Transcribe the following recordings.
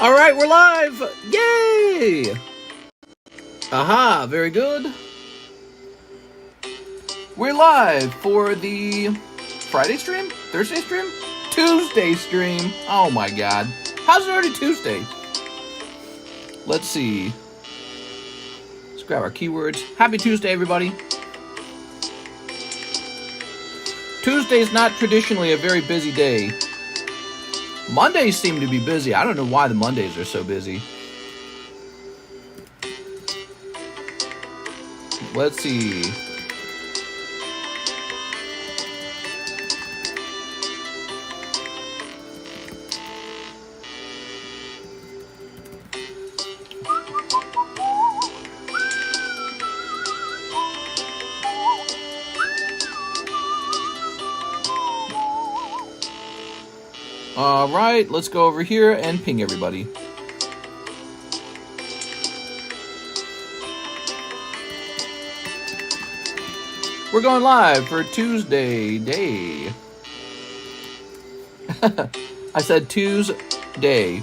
All right, we're live. Yay! Aha, very good. We're live for the Friday stream? Thursday stream? Tuesday stream. Oh my god. How's it already Tuesday? Let's see. Let's grab our keywords. Happy Tuesday, everybody. Tuesday's not traditionally a very busy day. Mondays seem to be busy. I don't know why the Mondays are so busy. Let's see. All right, let's go over here and ping everybody. We're going live for Tuesday day. I said Tuesday.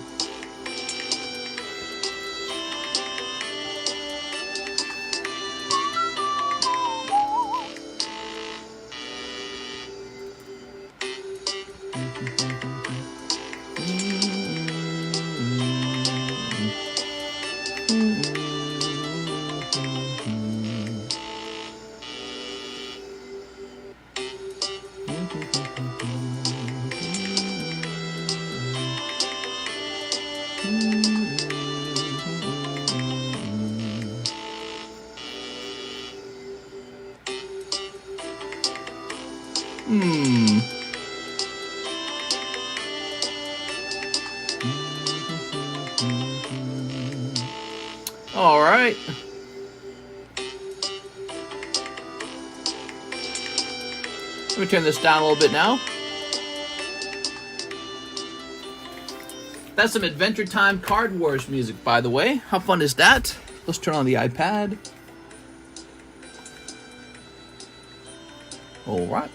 All right. Let me turn this down a little bit now. That's some Adventure Time Card Wars music, by the way. How fun is that? Let's turn on the iPad. All right.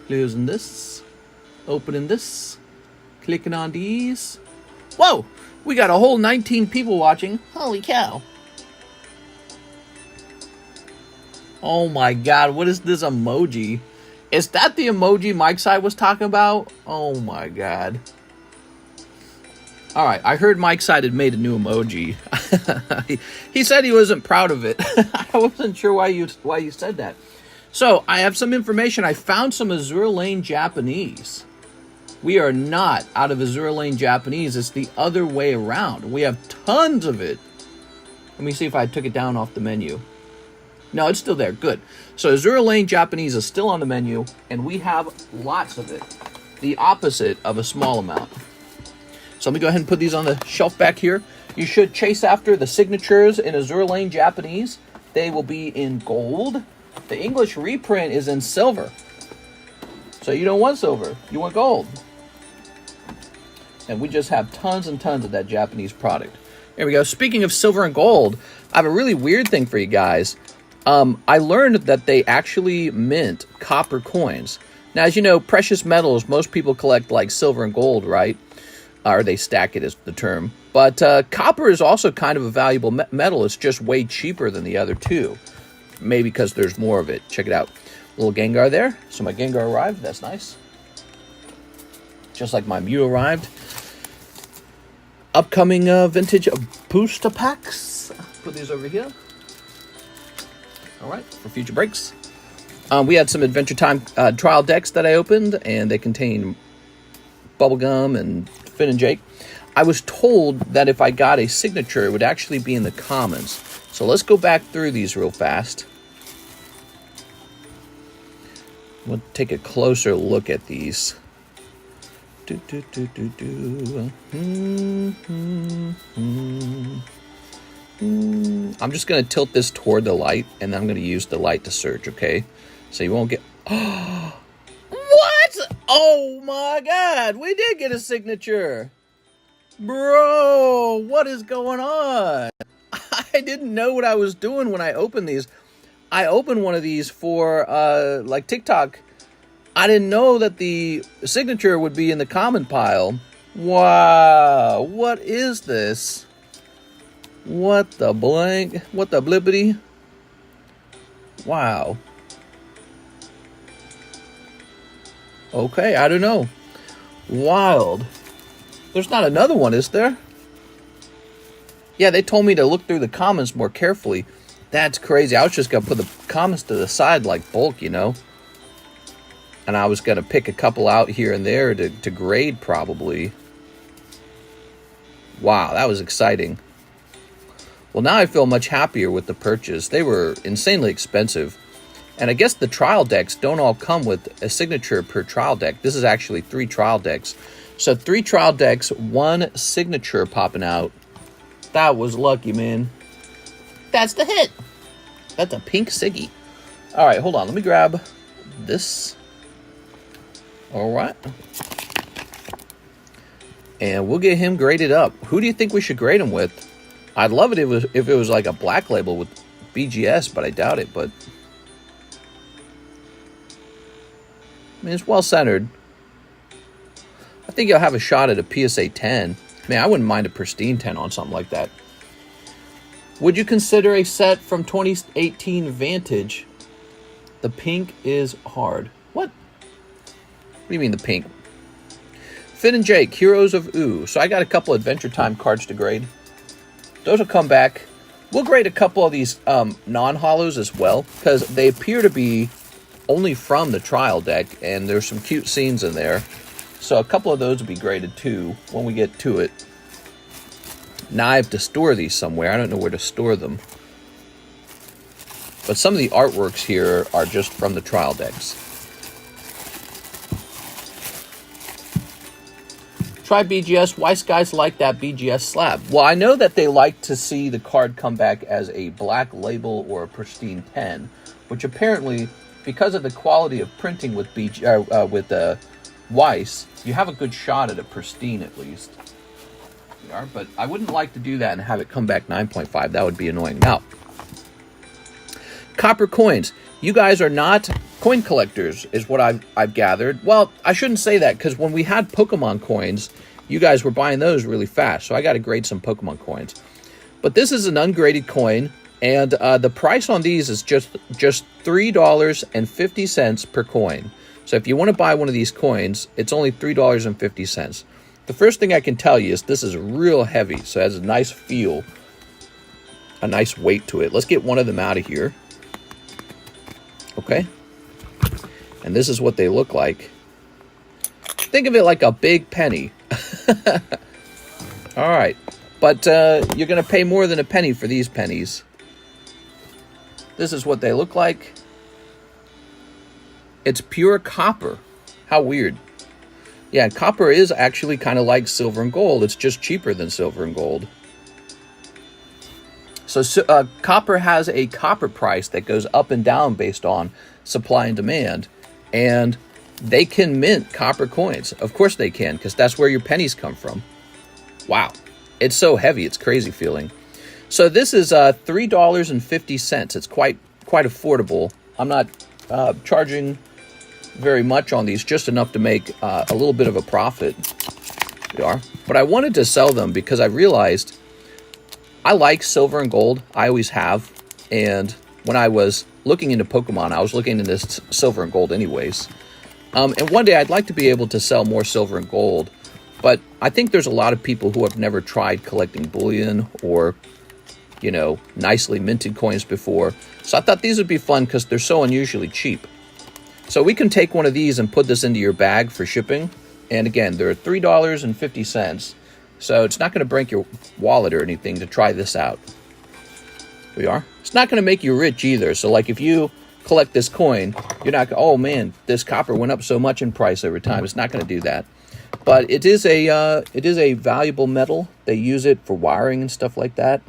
Closing this. Opening this. Clicking on these. Whoa! We got a whole 19 people watching. Holy cow. Oh my god, what is this emoji? Is that the emoji Mike's side was talking about? Oh my god. Alright, I heard Mike's side had made a new emoji. He said he wasn't proud of it. I wasn't sure why you said that. So, I have some information. I found some Azur Lane Japanese. We are not out of Azur Lane Japanese. It's the other way around. We have tons of it. Let me see if I took it down off the menu. No, it's still there. Good. So Azur Lane Japanese is still on the menu, and we have lots of it. The opposite of a small amount. So let me go ahead and put these on the shelf back here. You should chase after the signatures in Azur Lane Japanese. They will be in gold. The English reprint is in silver. So you don't want silver. You want gold. And we just have tons and tons of that Japanese product. There we go. Speaking of silver and gold, I have a really weird thing for you guys. I learned that they actually mint copper coins. Now, as you know, precious metals, most people collect like silver and gold, right? Or they stack it is the term. But copper is also kind of a valuable metal. It's just way cheaper than the other two. Maybe because there's more of it. Check it out. Little Gengar there. So my Gengar arrived. That's nice. Just like my Mew arrived. Upcoming vintage booster packs. Put these over here. All right, for future breaks. We had some Adventure Time trial decks that I opened, and they contain Bubblegum and Finn and Jake. I was told that if I got a signature, it would actually be in the commons. So let's go back through these real fast. We'll take a closer look at these. I'm just going to tilt this toward the light, and I'm going to use the light to search, okay? So you won't get... What? Oh my god, we did get a signature. Bro, what is going on? I didn't know what I was doing when I opened these. I opened one of these for, like, TikTok I didn't know that the signature would be in the common pile. Wow, what is this? What the blank? What the blippity? Wow. Okay, I don't know. Wild. There's not another one, is there? Yeah, they told me to look through the comments more carefully. That's crazy. I was just going to put the comments to the side like bulk, you know. And I was going to pick a couple out here and there to grade probably. Wow, that was exciting. Well, now I feel much happier with the purchase. They were insanely expensive. And I guess the trial decks don't all come with a signature per trial deck. This is actually 3 trial decks. So 3 trial decks, 1 signature popping out. That was lucky, man. That's the hit. That's a pink Siggy. All right, hold on. Let me grab this. All right. And we'll get him graded up. Who do you think we should grade him with? I'd love it if it was like a black label with BGS, but I doubt it. But I mean, it's well centered. I think you'll have a shot at a PSA 10. Man, I wouldn't mind a pristine 10 on something like that. Would you consider a set from 2018 Vantage? The pink is hard. What? What do you mean the pink? Finn and Jake, Heroes of Ooh. So I got a couple Adventure Time cards to grade. Those will come back. We'll grade a couple of these non-hollows as well, because they appear to be only from the trial deck, and there's some cute scenes in there. So a couple of those will be graded too when we get to it. Now I have to store these somewhere. I don't know where to store them. But some of the artworks here are just from the trial decks. Try BGS. Why guys like that BGS slab? Well, I know that they like to see the card come back as a black label or a pristine 10, which apparently, because of the quality of printing with Weiss, you have a good shot at a pristine at least. But I wouldn't like to do that and have it come back 9.5. That would be annoying. Now, copper coins. You guys are not coin collectors, is what I've gathered. Well, I shouldn't say that, because when we had Pokemon coins, you guys were buying those really fast. So I got to grade some Pokemon coins. But this is an ungraded coin, and the price on these is just $3.50 per coin. So if you want to buy one of these coins, it's only $3.50. The first thing I can tell you is this is real heavy, so it has a nice feel, a nice weight to it. Let's get one of them out of here. Okay. And this is what they look like. Think of it like a big penny. All right. But you're going to pay more than a penny for these pennies. This is what they look like. It's pure copper. How weird. Yeah, copper is actually kind of like silver and gold. It's just cheaper than silver and gold. So copper has a copper price that goes up and down based on supply and demand. And they can mint copper coins. Of course they can, because that's where your pennies come from. Wow. It's so heavy, it's crazy feeling. So this is $3.50. It's quite affordable. I'm not charging very much on these, just enough to make a little bit of a profit. They are. But I wanted to sell them because I realized I like silver and gold. I always have. And when I was looking into Pokemon, I was looking into silver and gold anyways. And one day I'd like to be able to sell more silver and gold. But I think there's a lot of people who have never tried collecting bullion or, you know, nicely minted coins before. So I thought these would be fun because they're so unusually cheap. So we can take one of these and put this into your bag for shipping. And again, they're $3.50. So it's not going to break your wallet or anything to try this out. We are. It's not going to make you rich either. So like if you collect this coin, you're not, oh man, this copper went up so much in price over time. It's not going to do that. But it is a valuable metal. They use it for wiring and stuff like that.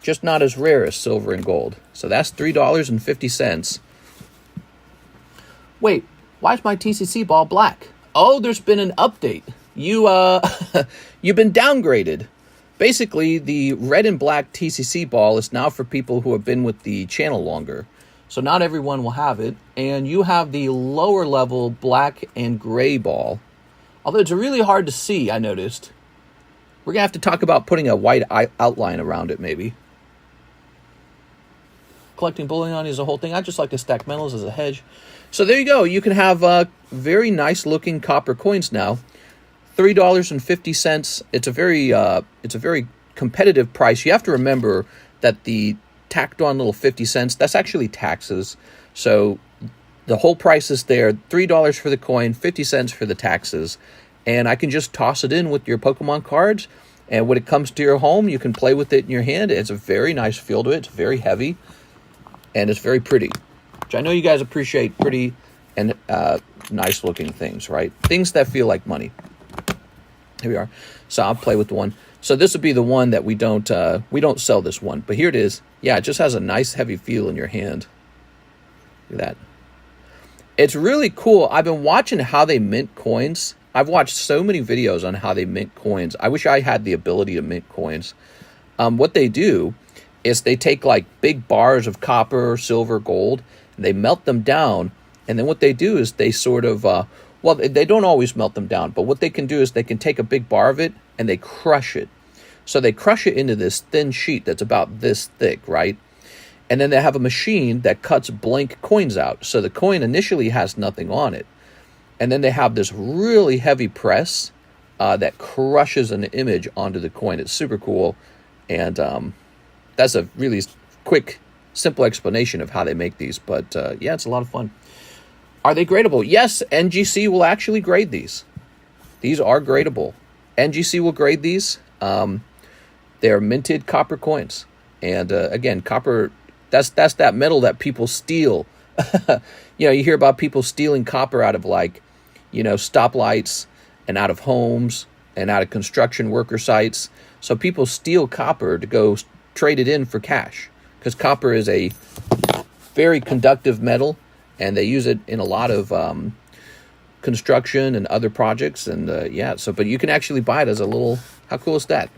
Just not as rare as silver and gold. So that's $3.50. Wait, why is my TCC ball black? Oh, there's been an update. You've been downgraded. Basically, the red and black TCC ball is now for people who have been with the channel longer. So not everyone will have it. And you have the lower level black and gray ball. Although it's really hard to see, I noticed. We're going to have to talk about putting a white outline around it, maybe. Collecting bullion is a whole thing. I just like to stack metals as a hedge. So there you go. You can have very nice looking copper coins now. $3.50. It's a very competitive price. You have to remember that the tacked on little 50 cents, that's actually taxes. So the whole price is there, $3 for the coin, 50 cents for the taxes. And I can just toss it in with your Pokemon cards. And when it comes to your home, you can play with it in your hand. It's a very nice feel to it. It's very heavy. And it's very pretty. Which I know you guys appreciate pretty and nice looking things, right? Things that feel like money. Here we are. So I'll play with the one. So this would be the one that we don't sell this one. But here it is. Yeah, it just has a nice heavy feel in your hand. Look at that. It's really cool. I've been watching how they mint coins. I've watched so many videos on how they mint coins. I wish I had the ability to mint coins. What they do is they take like big bars of copper, silver, gold, and they melt them down. And then what they do is they sort of, well, they don't always melt them down, but what they can do is they can take a big bar of it and they crush it. So they crush it into this thin sheet that's about this thick, right? And then they have a machine that cuts blank coins out. So the coin initially has nothing on it. And then they have this really heavy press that crushes an image onto the coin. It's super cool. And that's a really quick, simple explanation of how they make these. But yeah, it's a lot of fun. Are they gradable? Yes, NGC will actually grade these. These are gradable. NGC will grade these. They're minted copper coins. And again, copper, that's that metal that people steal. You know, you hear about people stealing copper out of like, you know, stoplights and out of homes and out of construction worker sites. So people steal copper to go trade it in for cash because copper is a very conductive metal and they use it in a lot of construction and other projects. And yeah, so, but you can actually buy it as a little, how cool is that?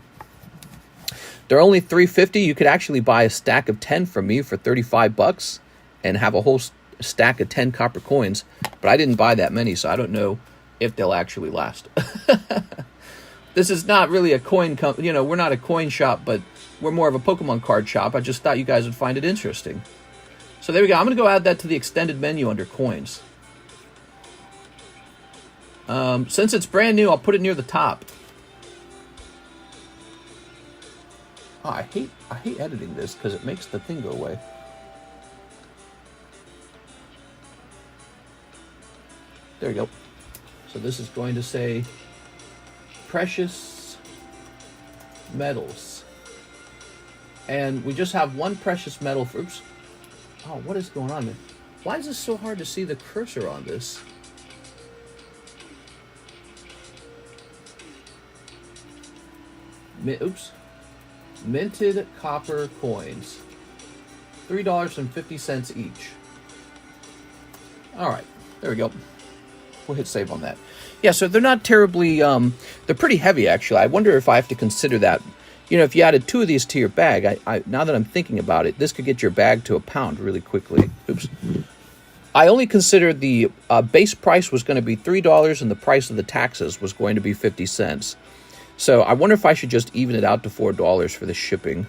They're only $3.50. You could actually buy a stack of 10 from me for $35 and have a whole stack of 10 copper coins. But I didn't buy that many, so I don't know if they'll actually last. This is not really a coin company. You know, we're not a coin shop, but we're more of a Pokemon card shop. I just thought you guys would find it interesting. So there we go. I'm going to go add that to the extended menu under coins. Since it's brand new, I'll put it near the top. Oh, I hate editing this because it makes the thing go away. There you go. So this is going to say precious metals. And we just have one precious metal for, oops. Oh, what is going on there? Why is this so hard to see the cursor on this? Oops. Minted copper coins. $3.50 each. All right. There we go. We'll hit save on that. Yeah, so they're not terribly, they're pretty heavy, actually. I wonder if I have to consider that. You know, if you added 2 of these to your bag, now that I'm thinking about it, this could get your bag to a pound really quickly. Oops. I only considered the base price was going to be $3 and the price of the taxes was going to be 50 cents. So I wonder if I should just even it out to $4 for the shipping.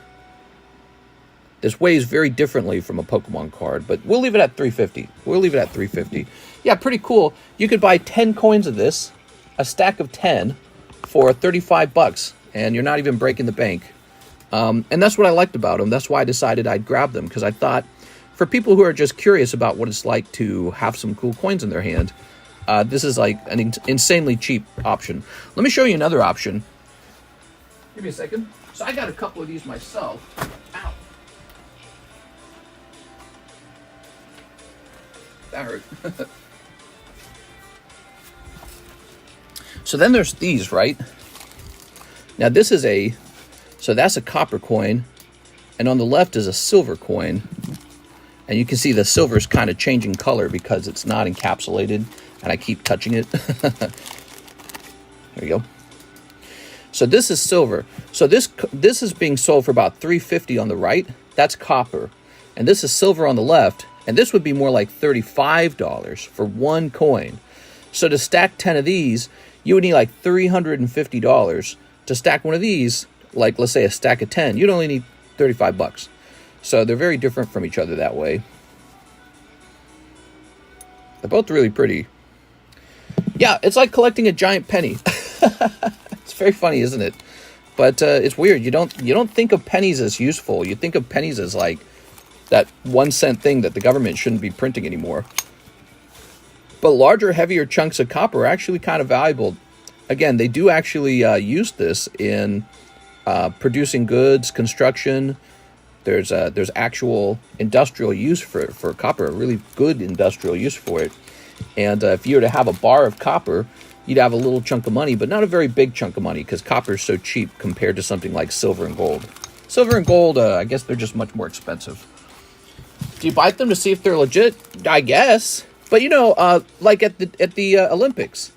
This weighs very differently from a Pokemon card, but we'll leave it at $3.50. We'll leave it at $3.50. Yeah, pretty cool. You could buy 10 coins of this, a stack of 10, for $35, and you're not even breaking the bank. And that's what I liked about them. That's why I decided I'd grab them, because I thought for people who are just curious about what it's like to have some cool coins in their hand, this is like an insanely cheap option. Let me show you another option. Give me a second. So I got a couple of these myself. Ow. That hurt. So then there's these, right? Now this is so that's a copper coin, and on the left is a silver coin. And you can see the silver is kind of changing color because it's not encapsulated, and I keep touching it. There you go. So this is silver. So this is being sold for about $3.50 on the right. That's copper. And this is silver on the left, And this would be more like $35 for one coin. So to stack 10 of these, you would need like $350. To stack one of these, like let's say a stack of 10, you'd only need 35 bucks. So they're very different from each other that way. They're both really pretty. Yeah, it's like collecting a giant penny. It's very funny, isn't it? But it's weird. You don't think of pennies as useful. You think of pennies as like that 1 cent thing that the government shouldn't be printing anymore. But larger, heavier chunks of copper are actually kind of valuable. Again, they do actually use this in producing goods, construction. There's actual industrial use for copper, a really good industrial use for it. And if you were to have a bar of copper, you'd have a little chunk of money, but not a very big chunk of money because copper is so cheap compared to something like silver and gold. Silver and gold, I guess they're just much more expensive. Do you bite them to see if they're legit? I guess. But you know, like at the Olympics,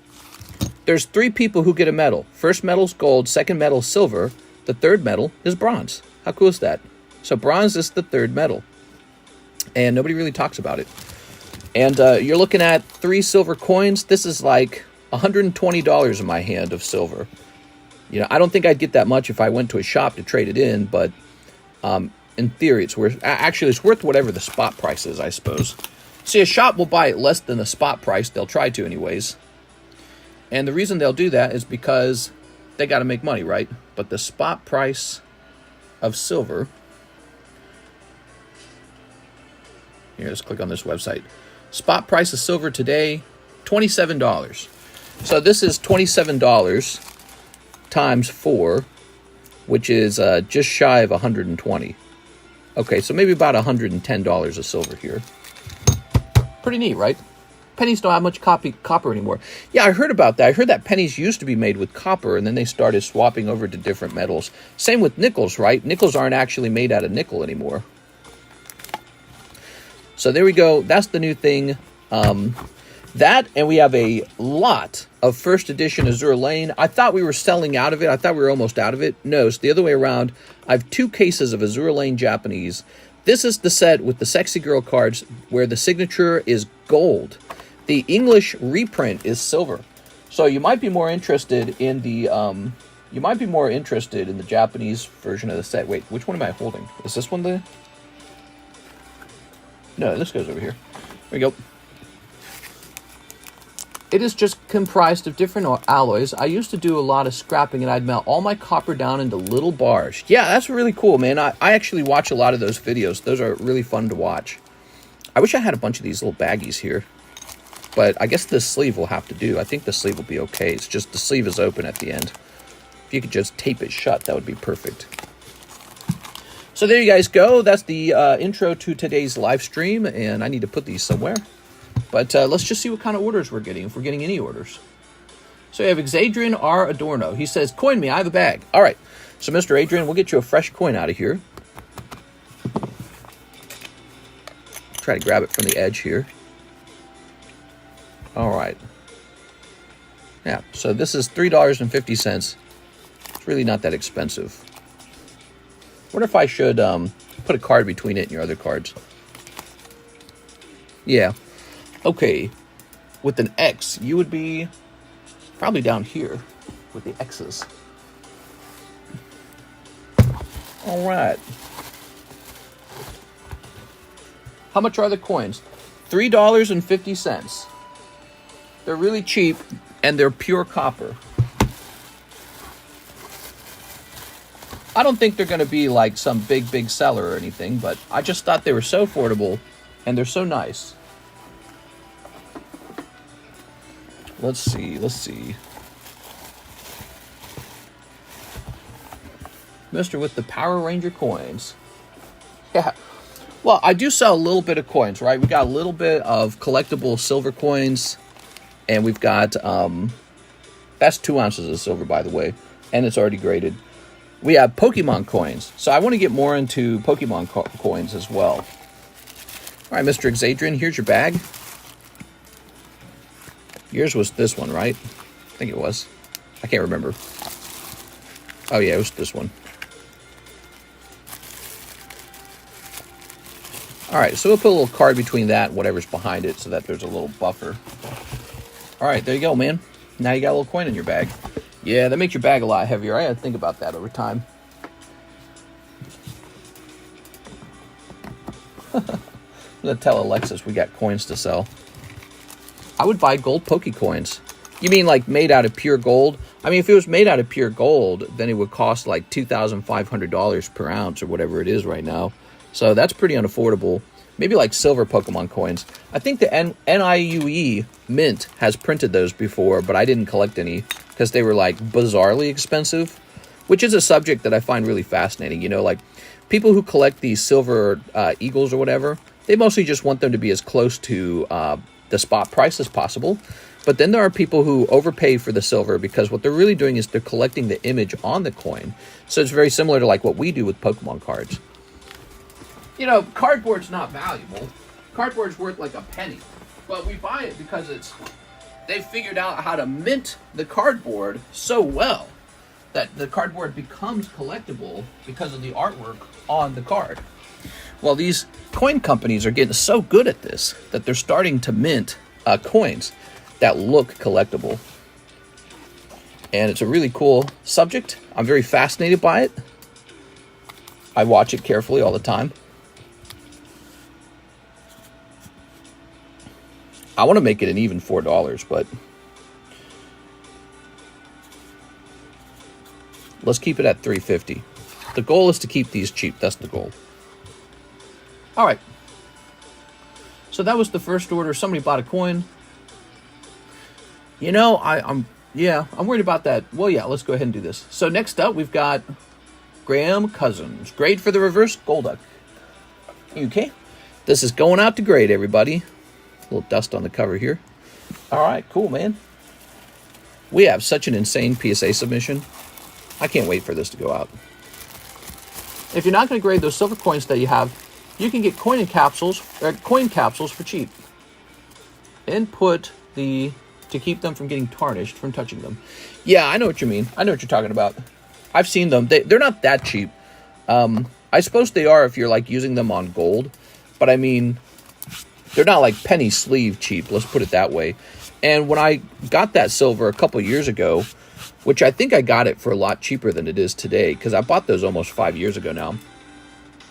there's 3 people who get a medal. First medal's gold, second medal's silver, the third medal is bronze. How cool is that? So bronze is the third medal. And nobody really talks about it. And you're looking at 3 silver coins. This is like $120 in my hand of silver. You know, I don't think I'd get that much if I went to a shop to trade it in, but in theory, it's worth whatever the spot price is, I suppose. See, a shop will buy it less than the spot price. They'll try to anyways. And the reason they'll do that is because they got to make money, right? But the spot price of silver... Here, let's click on this website. Spot price of silver today, $27. So this is $27 times 4, which is just shy of 120. Okay, so maybe about $110 of silver here. Pretty neat, right? Pennies don't have much copper anymore. Yeah, I heard about that. I heard that pennies used to be made with copper, and then they started swapping over to different metals. Same with nickels, right? Nickels aren't actually made out of nickel anymore. So there we go. That's the new thing. That, and we have a lot of first edition Azur Lane. I thought we were selling out of it. I thought we were almost out of it. No, it's the other way around. I have 2 cases of Azur Lane Japanese. This is the set with the sexy girl cards where the signature is gold. The English reprint is silver. So you might be more interested in the Japanese version of the set. Wait, which one am I holding? Is this one the... No, this goes over here. There we go. It is just comprised of different alloys. I used to do a lot of scrapping, and I'd melt all my copper down into little bars. Yeah, that's really cool, man. I actually watch a lot of those videos. Those are really fun to watch. I wish I had a bunch of these little baggies here. But I guess this sleeve will have to do. I think the sleeve will be okay. It's just the sleeve is open at the end. If you could just tape it shut, that would be perfect. So there you guys go. That's the intro to today's live stream, and I need to put these somewhere. But let's just see what kind of orders we're getting, if we're getting any orders. So we have Xadrian R. Adorno. He says, coin me, I have a bag. All right. So Mr. Adrian, we'll get you a fresh coin out of here. Try to grab it from the edge here. All right. Yeah, so this is $3.50. It's really not that expensive. Wonder if I should put a card between it and your other cards. Yeah. Okay. With an X, you would be probably down here with the X's. All right. How much are the coins? $3.50. They're really cheap, and they're pure copper. I don't think they're going to be like some big seller or anything, but I just thought they were so affordable, and they're so nice. Let's see. Mr. with the Power Ranger coins. Yeah. Well, I do sell a little bit of coins, right? We got a little bit of collectible silver coins, and we've got, that's 2 ounces of silver, by the way, and it's already graded. We have Pokemon coins, so I want to get more into Pokemon coins as well. All right, Mr. Xadrian, here's your bag. Yours was this one, right? I think it was. I can't remember. Oh, yeah, it was this one. All right, so we'll put a little card between that and whatever's behind it so that there's a little buffer. All right, there you go, man. Now you got a little coin in your bag. Yeah, that makes your bag a lot heavier. I had to think about that over time. I'm going to tell Alexis we got coins to sell. I would buy gold Poke coins. You mean like made out of pure gold? I mean, if it was made out of pure gold, then it would cost like $2,500 per ounce or whatever it is right now. So that's pretty unaffordable. Maybe like silver Pokemon coins. I think the NIUE Mint has printed those before, but I didn't collect any because they were like bizarrely expensive, which is a subject that I find really fascinating. You know, like people who collect these silver eagles or whatever, they mostly just want them to be as close to the spot price as possible. But then there are people who overpay for the silver because what they're really doing is they're collecting the image on the coin. So it's very similar to like what we do with Pokemon cards. You know, cardboard's not valuable. Cardboard's worth like a penny. But we buy it because they've figured out how to mint the cardboard so well that the cardboard becomes collectible because of the artwork on the card. Well, these coin companies are getting so good at this that they're starting to mint coins that look collectible. And it's a really cool subject. I'm very fascinated by it. I watch it carefully all the time. I want to make it an even $4, but let's keep it at $3.50. The goal is to keep these cheap. That's the goal. All right. So that was the first order. Somebody bought a coin. You know, I'm worried about that. Well, yeah, let's go ahead and do this. So next up, we've got Graham Cousins. Grade for the reverse Golduck. Okay. This is going out to grade, everybody. A little dust on the cover here. All right, cool, man. We have such an insane PSA submission. I can't wait for this to go out. If you're not going to grade those silver coins that you have, you can get coin capsules for cheap. Input to keep them from getting tarnished from touching them. Yeah, I know what you mean. I know what you're talking about. I've seen them. They're not that cheap. I suppose they are if you're like using them on gold, but I mean, they're not like penny sleeve cheap, let's put it that way. And when I got that silver a couple years ago, which I think I got it for a lot cheaper than it is today, because I bought those almost 5 years ago now.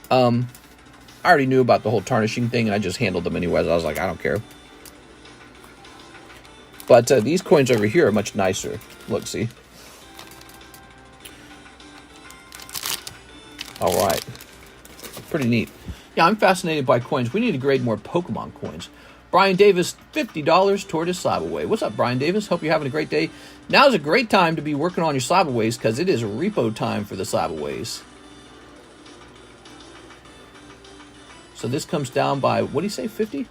I already knew about the whole tarnishing thing, and I just handled them anyways. I was like, I don't care. But these coins over here are much nicer. Look, see? All right. Pretty neat. Yeah, I'm fascinated by coins. We need to grade more Pokemon coins. Brian Davis, $50 toward his slab away. What's up, Brian Davis? Hope you're having a great day. Now's a great time to be working on your slab aways because it is repo time for the slab aways. So this comes down by, what do you say, 50?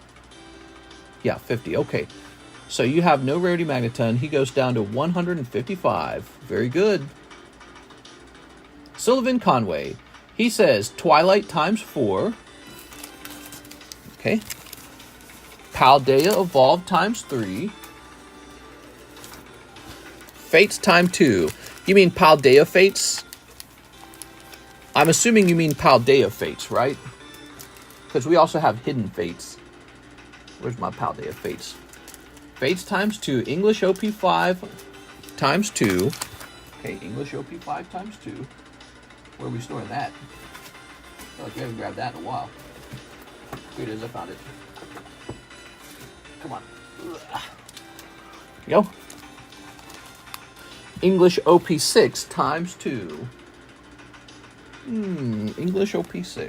Yeah, 50. Okay. So you have no rarity Magneton. He goes down to 155. Very good. Sullivan Conway. He says Twilight times 4. Okay. Paldea Evolved times 3. Fates times 2. You mean Paldea Fates? I'm assuming you mean Paldea Fates, right? Because we also have Hidden Fates. Where's my Paldea Fates? Fates times 2. English OP5 times 2. Okay, English OP5 times 2. Where are we storing that? I feel like we haven't grabbed that in a while. Here it is, I found it. Come on. Go. English OP6 times 2. English OP6.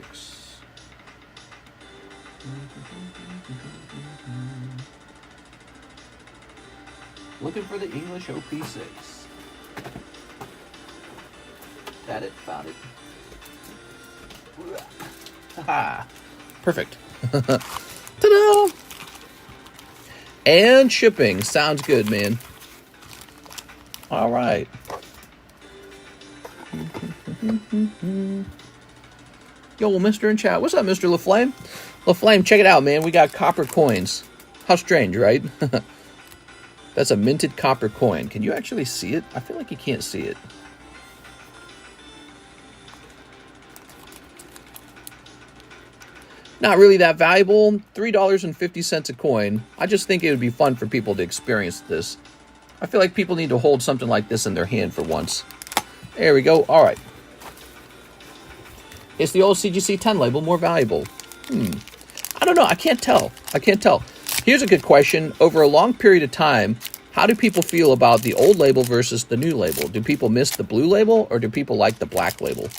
Looking for the English OP6. Got it, found it. Haha. Perfect. Ta-da! And shipping. Sounds good, man. All right. Yo, Mr. in chat. What's up, Mr. LaFlame? LaFlame, check it out, man. We got copper coins. How strange, right? That's a minted copper coin. Can you actually see it? I feel like you can't see it. Not really that valuable. $3.50 a coin. I just think it would be fun for people to experience this. I feel like people need to hold something like this in their hand for once. There we go. All right. Is the old CGC 10 label more valuable? I don't know. I can't tell. Here's a good question. Over a long period of time, how do people feel about the old label versus the new label? Do people miss the blue label or do people like the black label?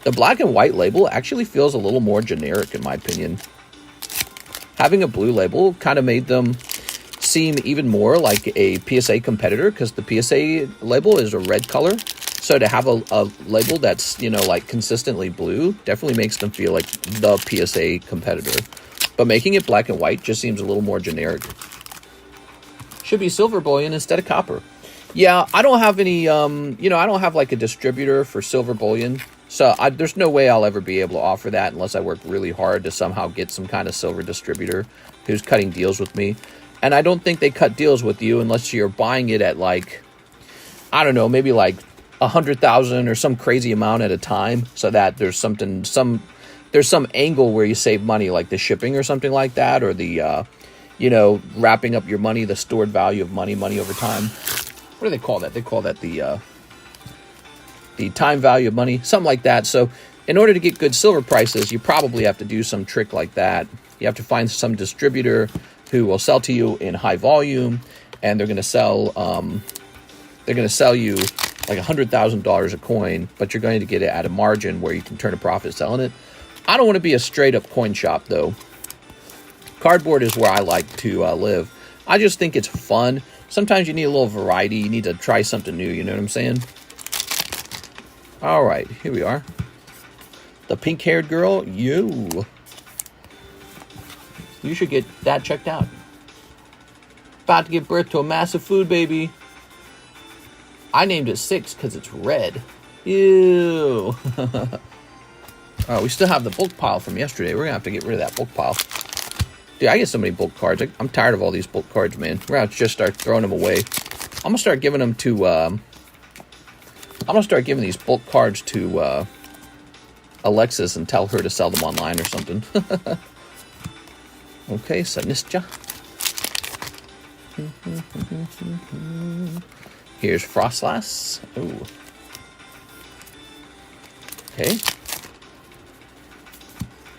The black and white label actually feels a little more generic in my opinion. Having a blue label kind of made them seem even more like a PSA competitor because the PSA label is a red color. So to have a label that's, you know, like consistently blue definitely makes them feel like the PSA competitor. But making it black and white just seems a little more generic. Should be silver bullion instead of copper. Yeah, I don't have any, you know, I don't have like a distributor for silver bullion. So there's no way I'll ever be able to offer that unless I work really hard to somehow get some kind of silver distributor who's cutting deals with me. And I don't think they cut deals with you unless you're buying it at like, I don't know, maybe like 100,000 or some crazy amount at a time, so that there's there's some angle where you save money, like the shipping or something like that, or the you know, wrapping up your money, the stored value of money over time. What do they call that? They call that the time value of money, something like that. So in order to get good silver prices, you probably have to do some trick like that. You have to find some distributor who will sell to you in high volume, and they're going to sell you like $100,000 a coin, but you're going to get it at a margin where you can turn a profit selling it. I don't want to be a straight up coin shop though. Cardboard is where I like to live. I just think it's fun. Sometimes you need a little variety. You need to try something new. You know what I'm saying? All right, here we are. The pink-haired girl, you should get that checked out. About to give birth to a massive food baby. I named it 6 because it's red. Ew. Oh, we still have the bulk pile from yesterday. We're going to have to get rid of that bulk pile. Dude, I get so many bulk cards. I'm tired of all these bulk cards, man. We're going to just start throwing them away. I'm going to start giving them to... I'm going to start giving these bulk cards to Alexis and tell her to sell them online or something. Okay, Sinistcha. Here's Frostlass. Ooh. Okay.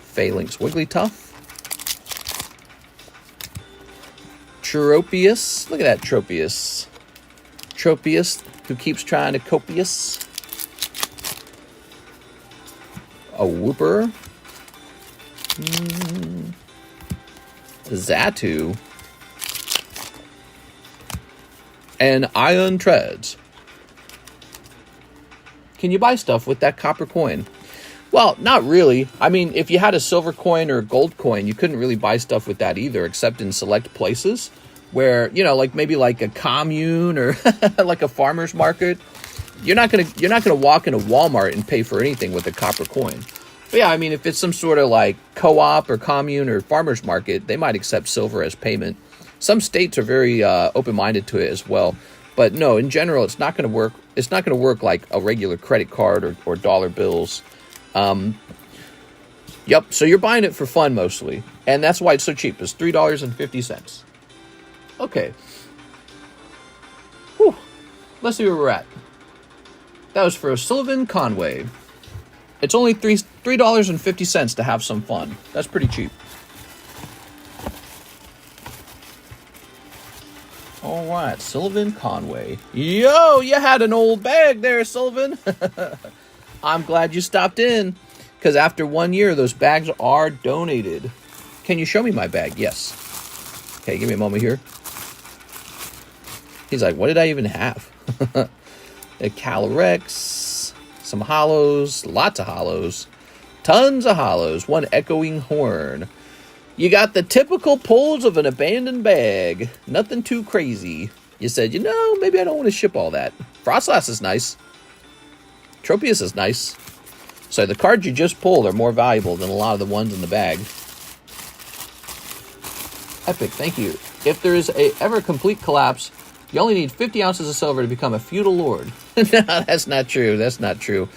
Phalanx Wigglytuff. Tropius. Look at that Tropius. Tropius, who keeps trying to copious. A Whooper. Zatu. And Ion Treads. Can you buy stuff with that copper coin? Well, not really. I mean, if you had a silver coin or a gold coin, you couldn't really buy stuff with that either, except in select places where, you know, like maybe like a commune or like a farmer's market. You're not gonna walk into Walmart and pay for anything with a copper coin. But yeah, I mean, if it's some sort of like co-op or commune or farmer's market, they might accept silver as payment. Some states are very open-minded to it as well. But no, in general, it's not going to work. It's not going to work like a regular credit card or dollar bills. Yep, so you're buying it for fun mostly. And that's why it's so cheap. It's $3.50. Okay. Whew. Let's see where we're at. That was for Sullivan Conway. It's only $3.50 to have some fun. That's pretty cheap. All right, Sullivan Conway. Yo, you had an old bag there, Sullivan. I'm glad you stopped in, because after 1 year, those bags are donated. Can you show me my bag? Yes. Okay, give me a moment here. He's like, what did I even have? A Calyrex, some hollows, lots of hollows, tons of hollows, one echoing horn. You got the typical pulls of an abandoned bag. Nothing too crazy. You said, you know, maybe I don't want to ship all that. Frostlass is nice. Tropius is nice. So the cards you just pulled are more valuable than a lot of the ones in the bag. Epic, thank you. If there is a ever complete collapse, you only need 50 ounces of silver to become a feudal lord. No, that's not true. That's not true.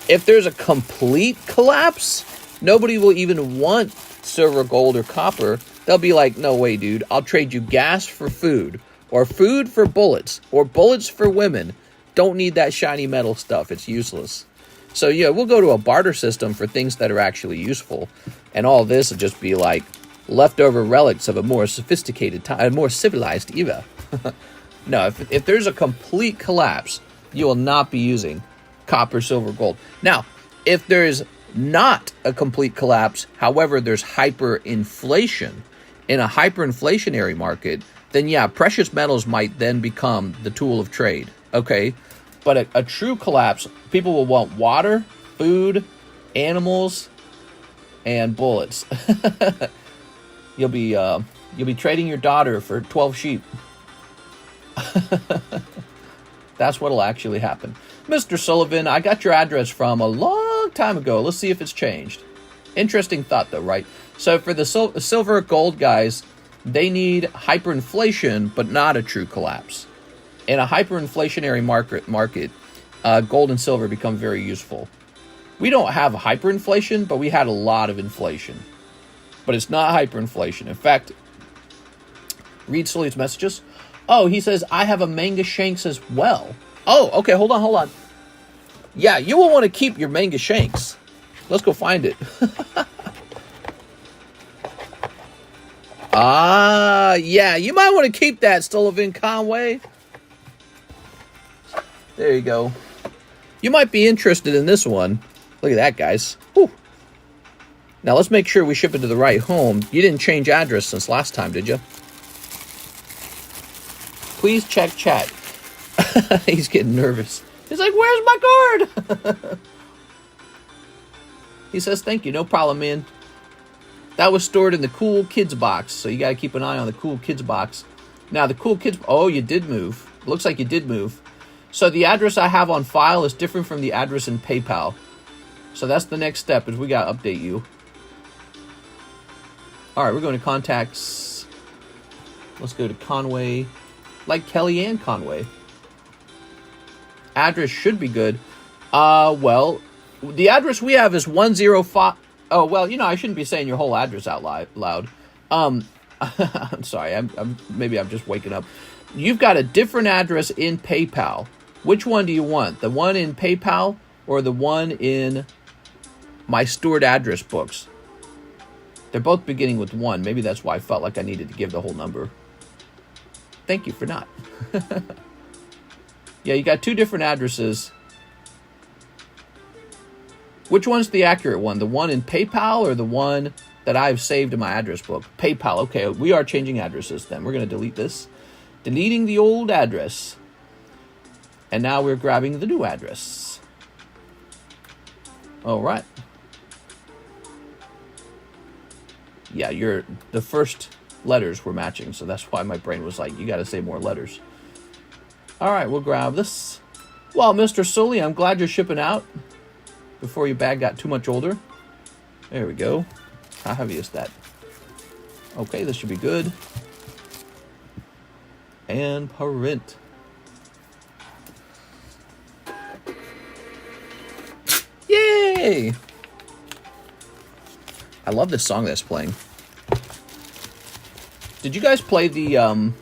If there's a complete collapse, Nobody will even want silver, gold, or copper. They'll be like, no way, dude. I'll trade you gas for food, or food for bullets, or bullets for women. Don't need that shiny metal stuff. It's useless. So, yeah, we'll go to a barter system for things that are actually useful. And all this will just be like leftover relics of a more sophisticated time, a more civilized era. No, if there's a complete collapse, you will not be using copper, silver, gold. Now, if there's not a complete collapse, however, there's hyperinflation in a hyperinflationary market, then yeah, precious metals might then become the tool of trade. Okay, but a true collapse, people will want water, food, animals, and bullets. You'll be trading your daughter for 12 sheep. That's what'll actually happen. Mr. Sullivan, I got your address from a long time ago. Let's see if it's changed. Interesting thought, though, right? So for the silver gold guys, they need hyperinflation, but not a true collapse. In a hyperinflationary market, gold and silver become very useful. We don't have hyperinflation, but we had a lot of inflation. But it's not hyperinflation. In fact, read Sully's messages. Oh, he says, I have a manga shanks as well. Oh, okay, hold on. Yeah, you will want to keep your manga shanks. Let's go find it. Yeah, you might want to keep that, Sullivan Conway. There you go. You might be interested in this one. Look at that, guys. Whew. Now, let's make sure we ship it to the right home. You didn't change address since last time, did you? Please check chat. He's getting nervous. He's like, where's my card? He says, thank you. No problem, man. That was stored in the cool kids box. So you got to keep an eye on the cool kids box. Now, the cool kids... Oh, you did move. Looks like you did move. So the address I have on file is different from the address in PayPal. So that's the next step, is we got to update you. All right, we're going to contacts. Let's go to Conway. Like Kellyanne Conway. Address should be good. Well, the address we have is 105... Oh, well, you know, I shouldn't be saying your whole address out loud. I'm sorry. Maybe I'm just waking up. You've got a different address in PayPal. Which one do you want? The one in PayPal or the one in my stored address books? They're both beginning with 1. Maybe that's why I felt like I needed to give the whole number. Thank you for not. Yeah, you got 2 different addresses. Which one's the accurate one? The one in PayPal or the one that I've saved in my address book? PayPal. Okay, we are changing addresses then. We're going to delete this. Deleting the old address. And now we're grabbing the new address. All right. Yeah, the first letters were matching, so that's why my brain was like, you got to say more letters. All right, we'll grab this. Well, Mr. Sully, I'm glad you're shipping out before your bag got too much older. There we go. How heavy is that? Okay, this should be good. And print. Yay! I love this song that's playing. Did you guys play the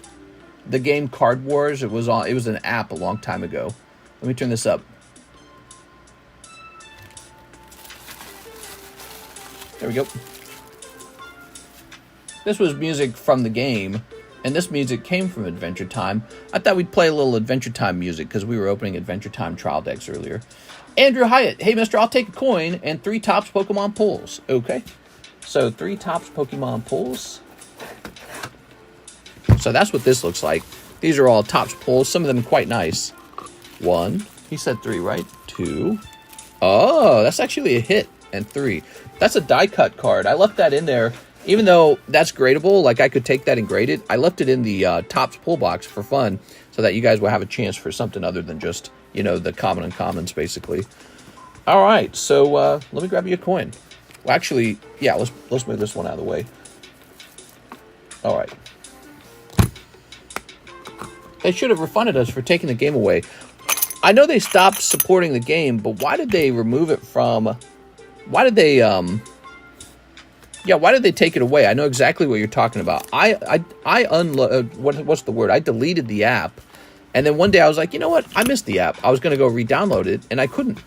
game Card Wars? It was an app a long time ago. Let me turn this up. There we go. This was music from the game, and this music came from Adventure Time. I thought we'd play a little Adventure Time music because we were opening Adventure Time trial decks earlier. Andrew Hyatt, hey mister, I'll take a coin and 3 tops Pokemon pulls. Okay. So 3 tops Pokemon pulls. So that's what this looks like. These are all tops pulls, some of them quite nice. 1, he said 3, right? 2. Oh, that's actually a hit. And 3. That's a die cut card. I left that in there. Even though that's gradable, like I could take that and grade it, I left it in the tops pull box for fun so that you guys will have a chance for something other than just, you know, the common and commons, basically. All right, so let me grab you a coin. Well, actually, yeah, let's move this one out of the way. All right. They should have refunded us for taking the game away. I know they stopped supporting the game, but why did they remove it from... Why did they Yeah, why did they take it away? I know exactly what you're talking about. What's the word? I deleted the app, and then one day I was like, you know what? I missed the app. I was going to go re-download it, and I couldn't.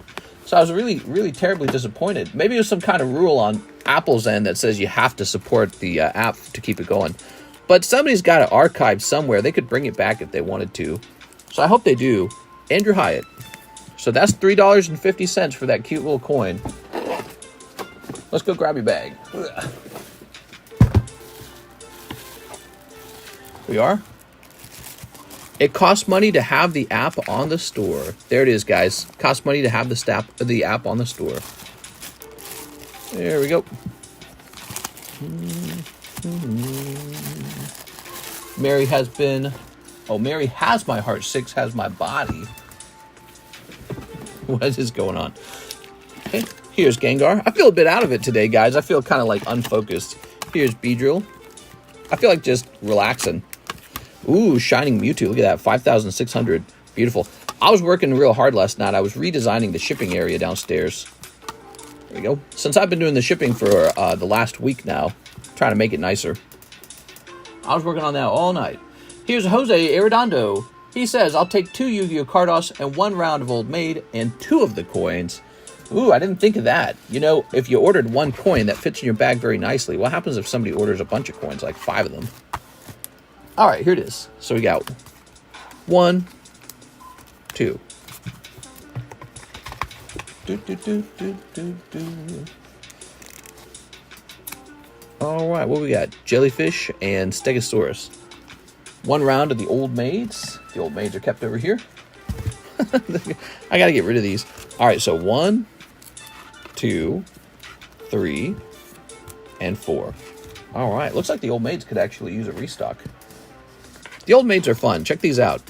So I was really, really terribly disappointed. Maybe it was some kind of rule on Apple's end that says you have to support the app to keep it going. But somebody's got it archived somewhere. They could bring it back if they wanted to. So I hope they do. Andrew Hyatt. So that's $3.50 for that cute little coin. Let's go grab your bag. We are. It costs money to have the app on the store. There it is, guys. Costs money to have the app on the store. There we go. Mary has been... Oh, Mary has my heart. 6 has my body. What is going on? Okay. Here's Gengar. I feel a bit out of it today, guys. I feel kind of like unfocused. Here's Beedrill. I feel like just relaxing. Ooh, Shining Mewtwo. Look at that. 5,600. Beautiful. I was working real hard last night. I was redesigning the shipping area downstairs. There we go. Since I've been doing the shipping for the last week now, trying to make it nicer. I was working on that all night. Here's Jose Arredondo. He says, I'll take 2 Yu-Gi-Oh! Cardos and 1 round of Old Maid and 2 of the coins. Ooh, I didn't think of that. You know, if you ordered 1 coin, that fits in your bag very nicely. What happens if somebody orders a bunch of coins, like 5 of them? All right, here it is. So we got 1, 2. All right, what we got? Jellyfish and Stegosaurus. 1 round of the Old Maids. The Old Maids are kept over here. I got to get rid of these. All right, so 1, 2, 3, and 4. All right, looks like the Old Maids could actually use a restock. The Old Maids are fun. Check these out.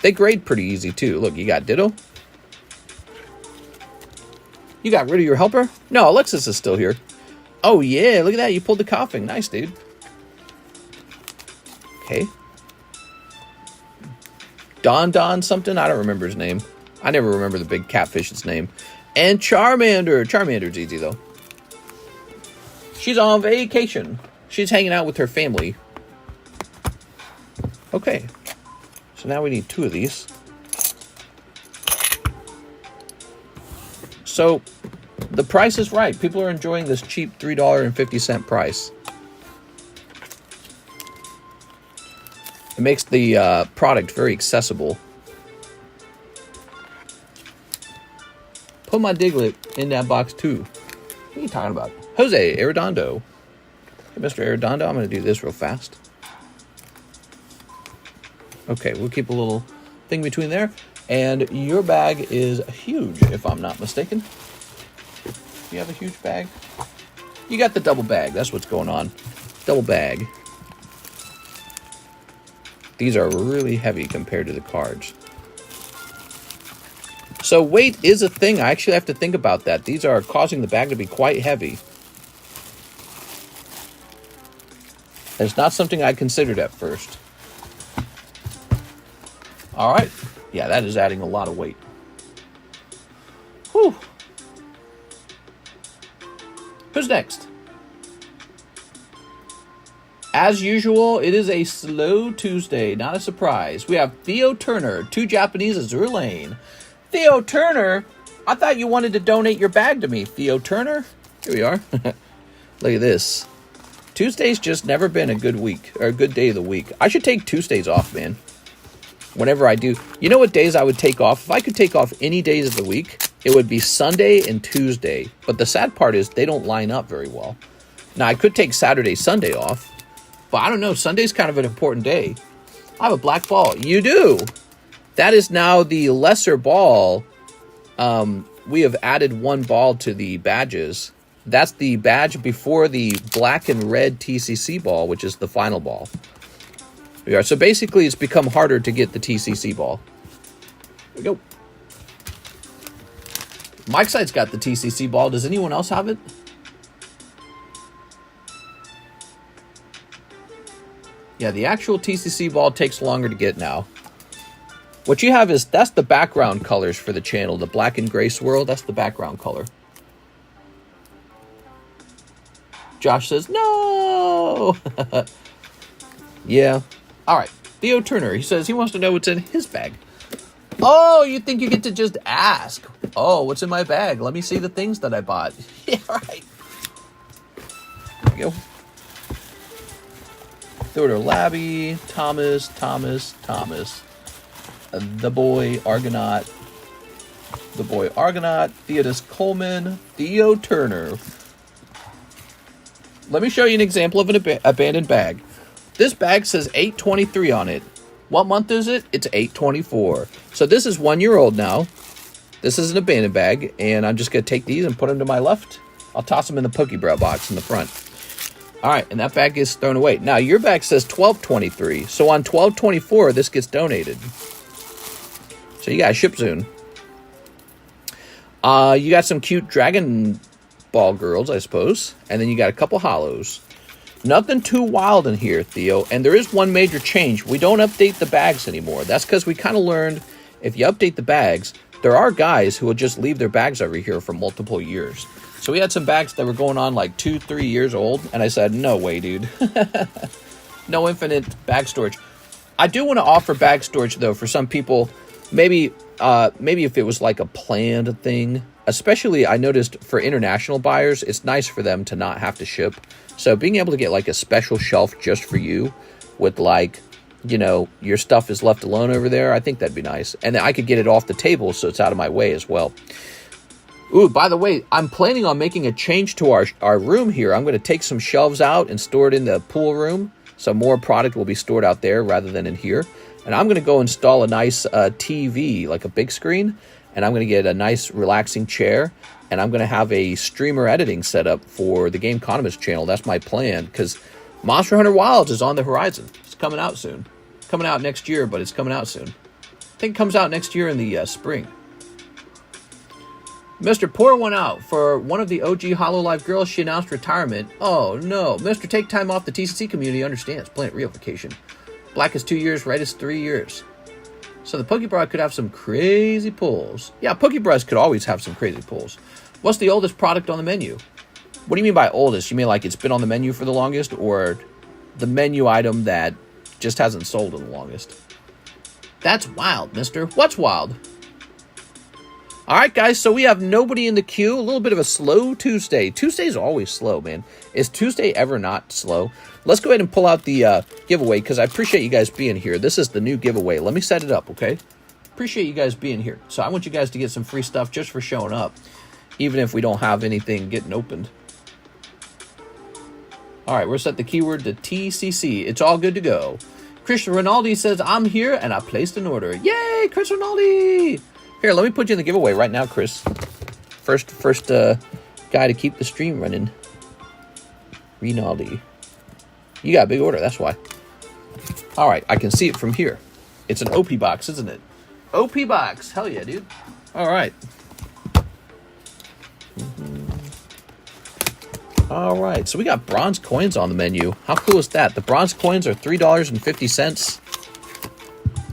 They grade pretty easy, too. Look, you got Ditto. You got rid of your helper? No, Alexis is still here. Oh, yeah, look at that. You pulled the coughing. Nice, dude. Okay. Don something? I don't remember his name. I never remember the big catfish's name. And Charmander. Charmander's easy, though. She's on vacation. She's hanging out with her family. Okay. So now we need 2 of these. So, the price is right. People are enjoying this cheap $3.50 price. It makes the product very accessible. Put my Diglett in that box too. What are you talking about? Jose Arredondo. Hey, Mr. Arredondo, I'm going to do this real fast. Okay, we'll keep a little thing between there. And your bag is huge, if I'm not mistaken. You have a huge bag? You got the double bag. That's what's going on. Double bag. These are really heavy compared to the cards. So weight is a thing. I actually have to think about that. These are causing the bag to be quite heavy. It's not something I considered at first. All right. Yeah, that is adding a lot of weight. Whew. Who's next? As usual, it is a slow Tuesday. Not a surprise. We have Theo Turner, 2 Japanese Azur Lane. Theo Turner? I thought you wanted to donate your bag to me, Theo Turner. Here we are. Look at this. Tuesday's just never been a good week, or a good day of the week. I should take Tuesdays off, man. Whenever I do. You know what days I would take off? If I could take off any days of the week, it would be Sunday and Tuesday. But the sad part is they don't line up very well. Now, I could take Saturday, Sunday off. But I don't know. Sunday's kind of an important day. I have a black ball. You do. That is now the lesser ball. We have added 1 ball to the badges. That's the badge before the black and red TCC ball, which is the final ball. We are. So basically, it's become harder to get the TCC ball. There we go. Mike's side's got the TCC ball. Does anyone else have it? Yeah, the actual TCC ball takes longer to get now. What you have is, that's the background colors for the channel. The black and gray swirl, that's the background color. Josh says, no. Yeah. All right. Theo Turner, he says he wants to know what's in his bag. Oh, you think you get to just ask? Oh, what's in my bag? Let me see the things that I bought. Yeah, right. There we go. Theodore Labby, Thomas. The boy Argonaut. Theodus Coleman. Theo Turner. Let me show you an example of an abandoned bag. This bag says 8/23 on it. What month is it? It's 8/24. So this is 1 year old now. This is an abandoned bag, and I'm just going to take these and put them to my left. I'll toss them in the Pokebrow box in the front. All right, and that bag is thrown away. Now, your bag says 12/23. So on 12/24, this gets donated. So you got a ship soon. You got some cute Dragon Ball girls, I suppose. And then you got a couple hollows. Nothing too wild in here, Theo. And there is one major change. We don't update the bags anymore. That's because we kind of learned if you update the bags, there are guys who will just leave their bags over here for multiple years. So we had some bags that were going on like 2-3 years old. And I said, no way, dude. No infinite bag storage. I do want to offer bag storage, though, for some people. Maybe if it was like a planned thing. Especially, I noticed for international buyers, it's nice for them to not have to ship. So being able to get like a special shelf just for you with like, you know, your stuff is left alone over there, I think that'd be nice. And then I could get it off the table so it's out of my way as well. Ooh, by the way, I'm planning on making a change to our room here. I'm going to take some shelves out and store it in the pool room. So more product will be stored out there rather than in here. And I'm going to go install a nice TV, like a big screen. And I'm going to get a nice relaxing chair. And I'm going to have a streamer editing setup for the TheCardconomist channel. That's my plan, because Monster Hunter Wilds is on the horizon. It's coming out soon. Coming out next year, but it's coming out soon. I think it comes out next year in the spring. Mr. Pour One Out. For one of the OG HoloLive girls, she announced retirement. Oh, no. Mr. Take Time Off. The TCC community understands. Planet Real Vacation. Black is 2 years, red is 3 years. So the Pokebra could have some crazy pulls. Yeah, Pokebras could always have some crazy pulls. What's the oldest product on the menu? What do you mean by oldest? You mean like it's been on the menu for the longest, or the menu item that just hasn't sold in the longest? That's wild, mister. What's wild? All right, guys, so we have nobody in the queue. A little bit of a slow Tuesday. Tuesday's always slow, man. Is Tuesday ever not slow? Let's go ahead and pull out the giveaway, because I appreciate you guys being here. This is the new giveaway. Let me set it up, okay? Appreciate you guys being here. So I want you guys to get some free stuff just for showing up, even if we don't have anything getting opened. All right, we're set the keyword to TCC. It's all good to go. Chris Rinaldi says, I'm here, and I placed an order. Yay, Chris Rinaldi! Here, let me put you in the giveaway right now, Chris. First guy to keep the stream running. Rinaldi. You got a big order, that's why. All right, I can see it from here. It's an OP box, isn't it? OP box. Hell yeah, dude. All right. All right, so we got bronze coins on the menu. How cool is that? The bronze coins are $3.50.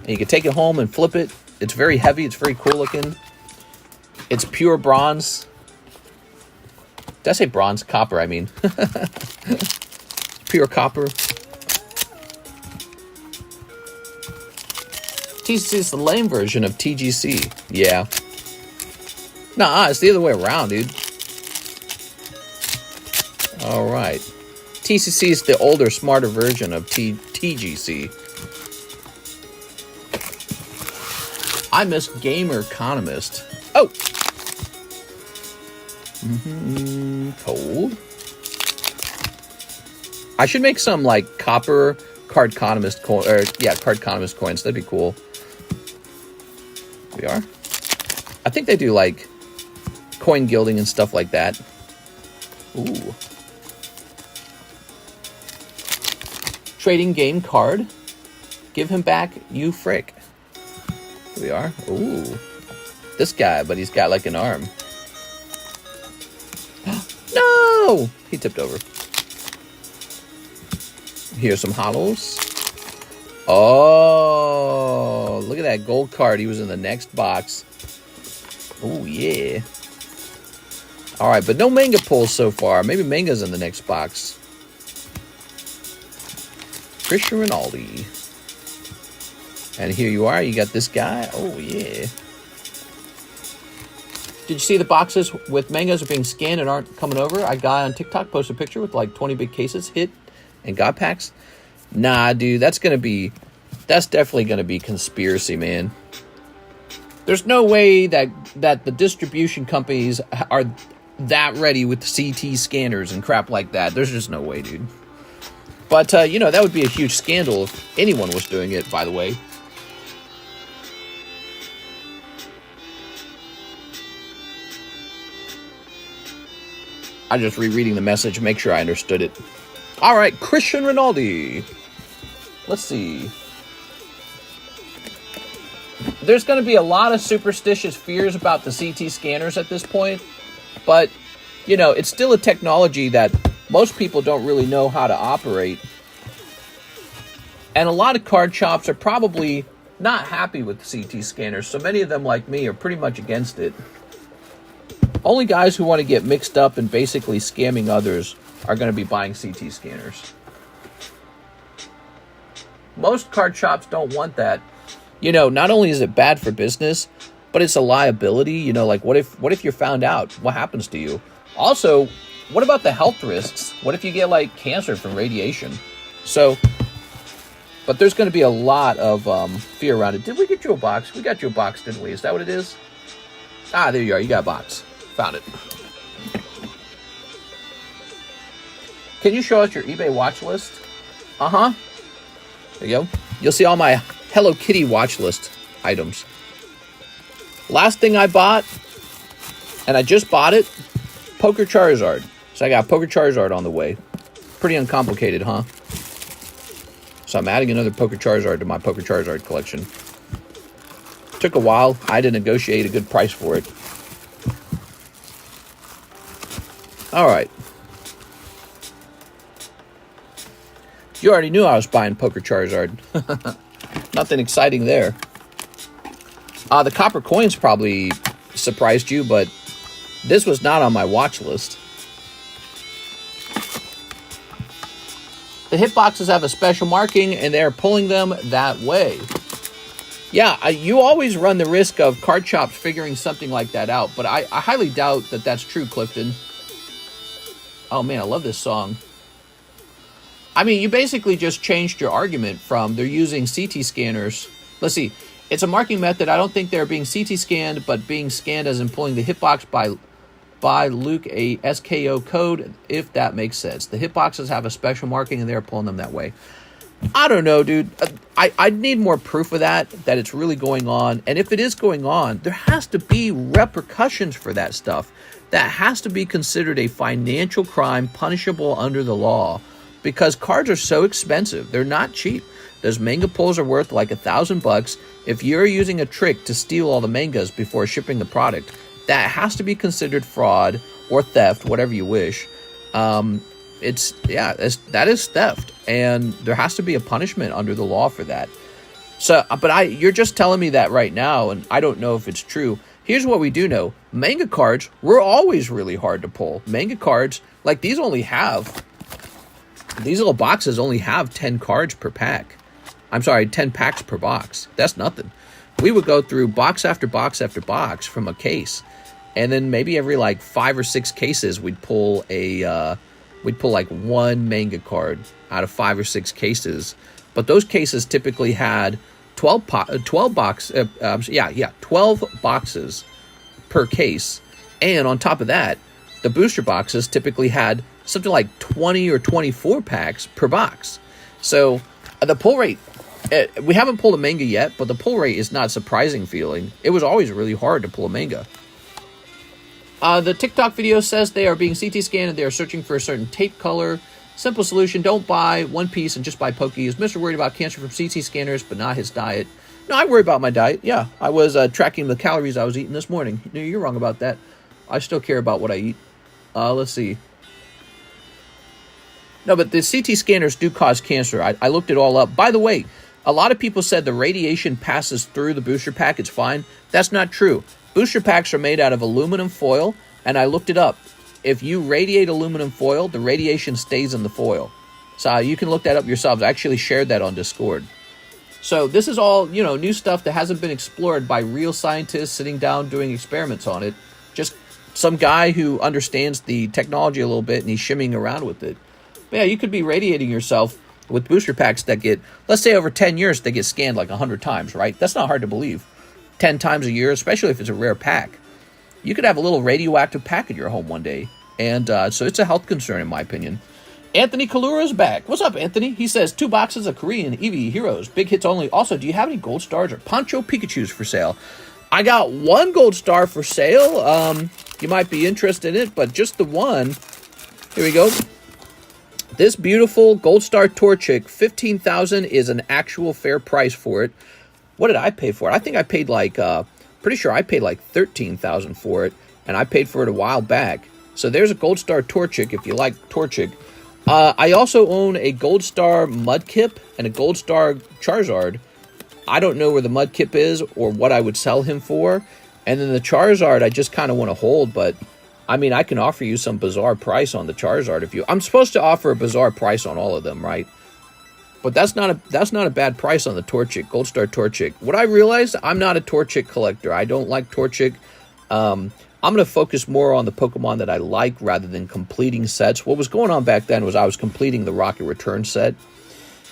And you can take it home and flip it. It's very heavy. It's very cool looking. It's pure bronze. Did I say bronze? Copper, I mean. Pure copper. TCC is the lame version of TGC. Yeah. Nah, it's the other way around, dude. All right. TCC is the older, smarter version of TGC. I miss GamerConomist. Oh! Cold. I should make some, like, copper CardConomist coin, or, yeah, CardConomist coins. That'd be cool. We are? I think they do, like, coin gilding and stuff like that. Ooh. Trading game card. Give him back, you frick. Here we are. Ooh. This guy, but he's got, like, an arm. No! He tipped over. Here's some hollows. Oh, look at that gold card. He was in the next box. Oh, yeah. All right, but no manga pulls so far. Maybe manga's in the next box. Christian Rinaldi. And here you are. You got this guy. Oh, yeah. Did you see the boxes with mangas are being scanned and aren't coming over? A guy on TikTok posted a picture with like 20 big cases hit and got packs. Nah, dude, that's definitely going to be conspiracy, man. There's no way that the distribution companies are that ready with CT scanners and crap like that. There's just no way, dude. But, you know, that would be a huge scandal if anyone was doing it, by the way. I'm just rereading the message, make sure I understood it. All right, Christian Rinaldi. Let's see. There's going to be a lot of superstitious fears about the CT scanners at this point. But, you know, it's still a technology that most people don't really know how to operate. And a lot of card shops are probably not happy with the CT scanners. So many of them, like me, are pretty much against it. Only guys who want to get mixed up and basically scamming others are going to be buying CT scanners. Most card shops don't want that. You know, not only is it bad for business, but it's a liability. You know, like what if you're found out? What happens to you? Also, what about the health risks? What if you get like cancer from radiation? So, but there's going to be a lot of fear around it. Did we get you a box? We got you a box, didn't we? Is that what it is? Ah, there you are. You got a box. Found it. Can you show us your eBay watch list? Uh-huh. There you go. You'll see all my Hello Kitty watch list items. Last thing I bought, and I just bought it, Poker Charizard. So I got Poker Charizard on the way. Pretty uncomplicated, huh? So I'm adding another Poker Charizard to my Poker Charizard collection. Took a while. I had to negotiate a good price for it. All right. You already knew I was buying Poker Charizard. Nothing exciting there. The copper coins probably surprised you, but this was not on my watch list. The hitboxes have a special marking, and they're pulling them that way. Yeah, you always run the risk of card shops figuring something like that out, but I highly doubt that that's true, Clifton. Oh man, I love this song. I mean, you basically just changed your argument from they're using CT scanners. Let's see. It's a marking method. I don't think they're being CT scanned, but being scanned as in pulling the hitbox by Luke a SKO code, if that makes sense. The hitboxes have a special marking, and they're pulling them that way. I don't know, dude. I'd need more proof of that it's really going on. And if it is going on, there has to be repercussions for that stuff. That has to be considered a financial crime punishable under the law. Because cards are so expensive. They're not cheap. Those manga pulls are worth like $1,000. If you're using a trick to steal all the mangas before shipping the product, that has to be considered fraud or theft, whatever you wish. That is theft, and there has to be a punishment under the law for that. So, but you're just telling me that right now, and I don't know if it's true. Here's what we do know: manga cards were always really hard to pull. Manga cards, like these little boxes only have 10 cards per pack. I'm sorry, 10 packs per box. That's nothing. We would go through box after box after box from a case, and then maybe every like 5 or 6 cases we'd pull like one manga card out of 5 or 6 cases. But those cases typically had 12 boxes per case, and on top of that, the booster boxes typically had something like 20 or 24 packs per box. So the pull rate, we haven't pulled a manga yet, but the pull rate is not surprising feeling. It was always really hard to pull a manga. The TikTok video says they are being CT scanned and they are searching for a certain tape color. Simple solution: don't buy one piece and just buy Pokey. Is Mr. worried about cancer from CT scanners, but not his diet? No, I worry about my diet. Yeah, I was tracking the calories I was eating this morning. No, you're wrong about that. I still care about what I eat. Let's see. No, but the CT scanners do cause cancer. I looked it all up. By the way, a lot of people said the radiation passes through the booster pack. It's fine. That's not true. Booster packs are made out of aluminum foil. And I looked it up. If you radiate aluminum foil, the radiation stays in the foil. So you can look that up yourselves. I actually shared that on Discord. So this is all, you know, new stuff that hasn't been explored by real scientists sitting down doing experiments on it. Just some guy who understands the technology a little bit and he's shimmying around with it. But yeah, you could be radiating yourself with booster packs that get, let's say over 10 years, they get scanned like 100 times, right? That's not hard to believe. 10 times a year, especially if it's a rare pack. You could have a little radioactive pack in your home one day. And so it's a health concern, in my opinion. Anthony Kalura is back. What's up, Anthony? He says, 2 boxes of Korean EV Heroes. Big hits only. Also, do you have any gold stars or Poncho Pikachus for sale? I got 1 gold star for sale. You might be interested in it, but just the one. Here we go. This beautiful gold star Torchic, $15,000 is an actual fair price for it. What did I pay for it? I think I paid like, pretty sure I paid like $13,000 for it, and I paid for it a while back. So there's a gold star Torchic if you like Torchic. I also own a gold star Mudkip and a gold star Charizard. I don't know where the Mudkip is or what I would sell him for. And then the Charizard I just kind of want to hold, but I mean, I can offer you some bizarre price on the Charizard if you... I'm supposed to offer a bizarre price on all of them, right? But that's not a bad price on the Torchic, Gold Star Torchic. What I realized, I'm not a Torchic collector. I don't like Torchic. I'm going to focus more on the Pokemon that I like rather than completing sets. What was going on back then was I was completing the Rocket Return set.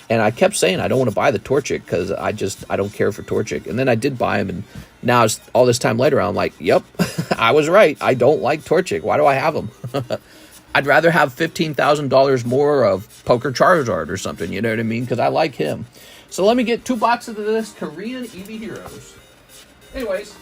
And I kept saying I don't want to buy the Torchic because I don't care for Torchic. And then I did buy him, and now all this time later, I'm like, yep, I was right. I don't like Torchic. Why do I have him? I'd rather have $15,000 more of Poker Charizard or something, you know what I mean? Because I like him. So let me get 2 boxes of this Korean EV Heroes. Anyways.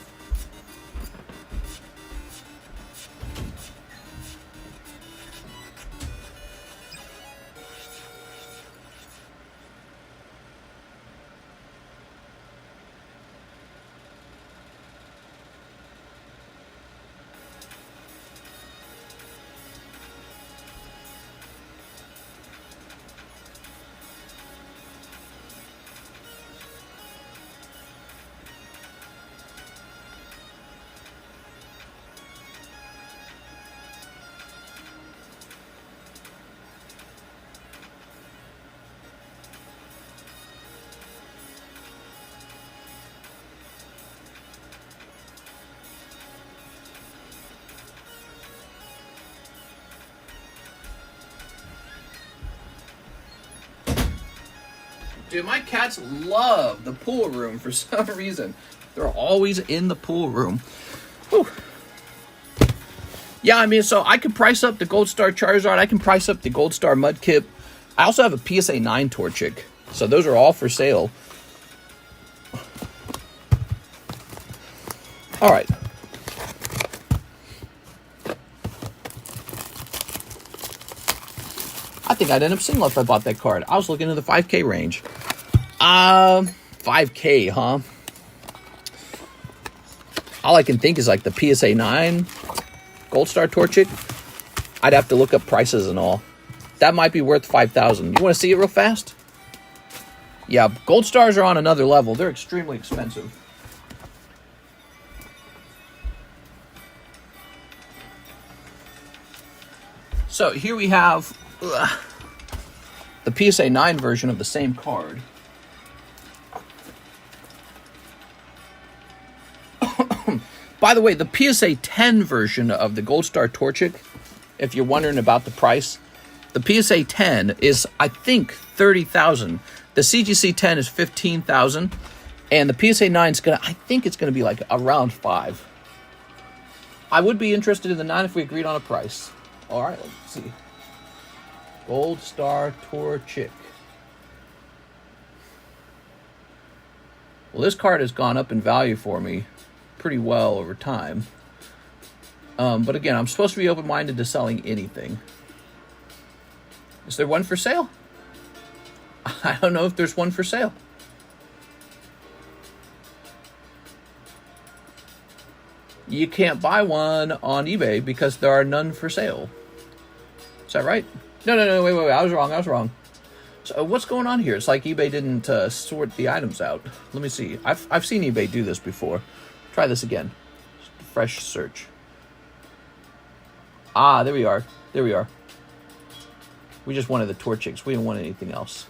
Dude, my cats love the pool room for some reason. They're always in the pool room. Whew. Yeah, I mean, so I can price up the Gold Star Charizard. I can price up the Gold Star Mudkip. I also have a PSA 9 Torchic. So those are all for sale. All right. I think I'd end up single if I bought that card. I was looking in the 5K range. 5K, huh? All I can think is like the PSA 9 Gold Star Torchic. I'd have to look up prices and all. That might be worth $5,000. You want to see it real fast? Yeah, Gold Stars are on another level. They're extremely expensive. So here we have the PSA 9 version of the same card. By the way, the PSA 10 version of the Gold Star Torchic, if you're wondering about the price, the PSA 10 is, I think, $30,000. The CGC 10 is $15,000, and the PSA 9 is I think it's gonna be like around $5,000. I would be interested in the 9 if we agreed on a price. All right, let's see. Gold Star Torchic. Well, this card has gone up in value for me pretty well over time. But again, I'm supposed to be open-minded to selling anything. Is there one for sale? I don't know if there's one for sale. You can't buy one on eBay because there are none for sale. Is that right? No, wait, I was wrong. So what's going on here? It's like eBay didn't sort the items out. Let me see. I've seen eBay do this before. Try this again. Fresh search. Ah, there we are. There we are. We just wanted the Torchics. We didn't want anything else.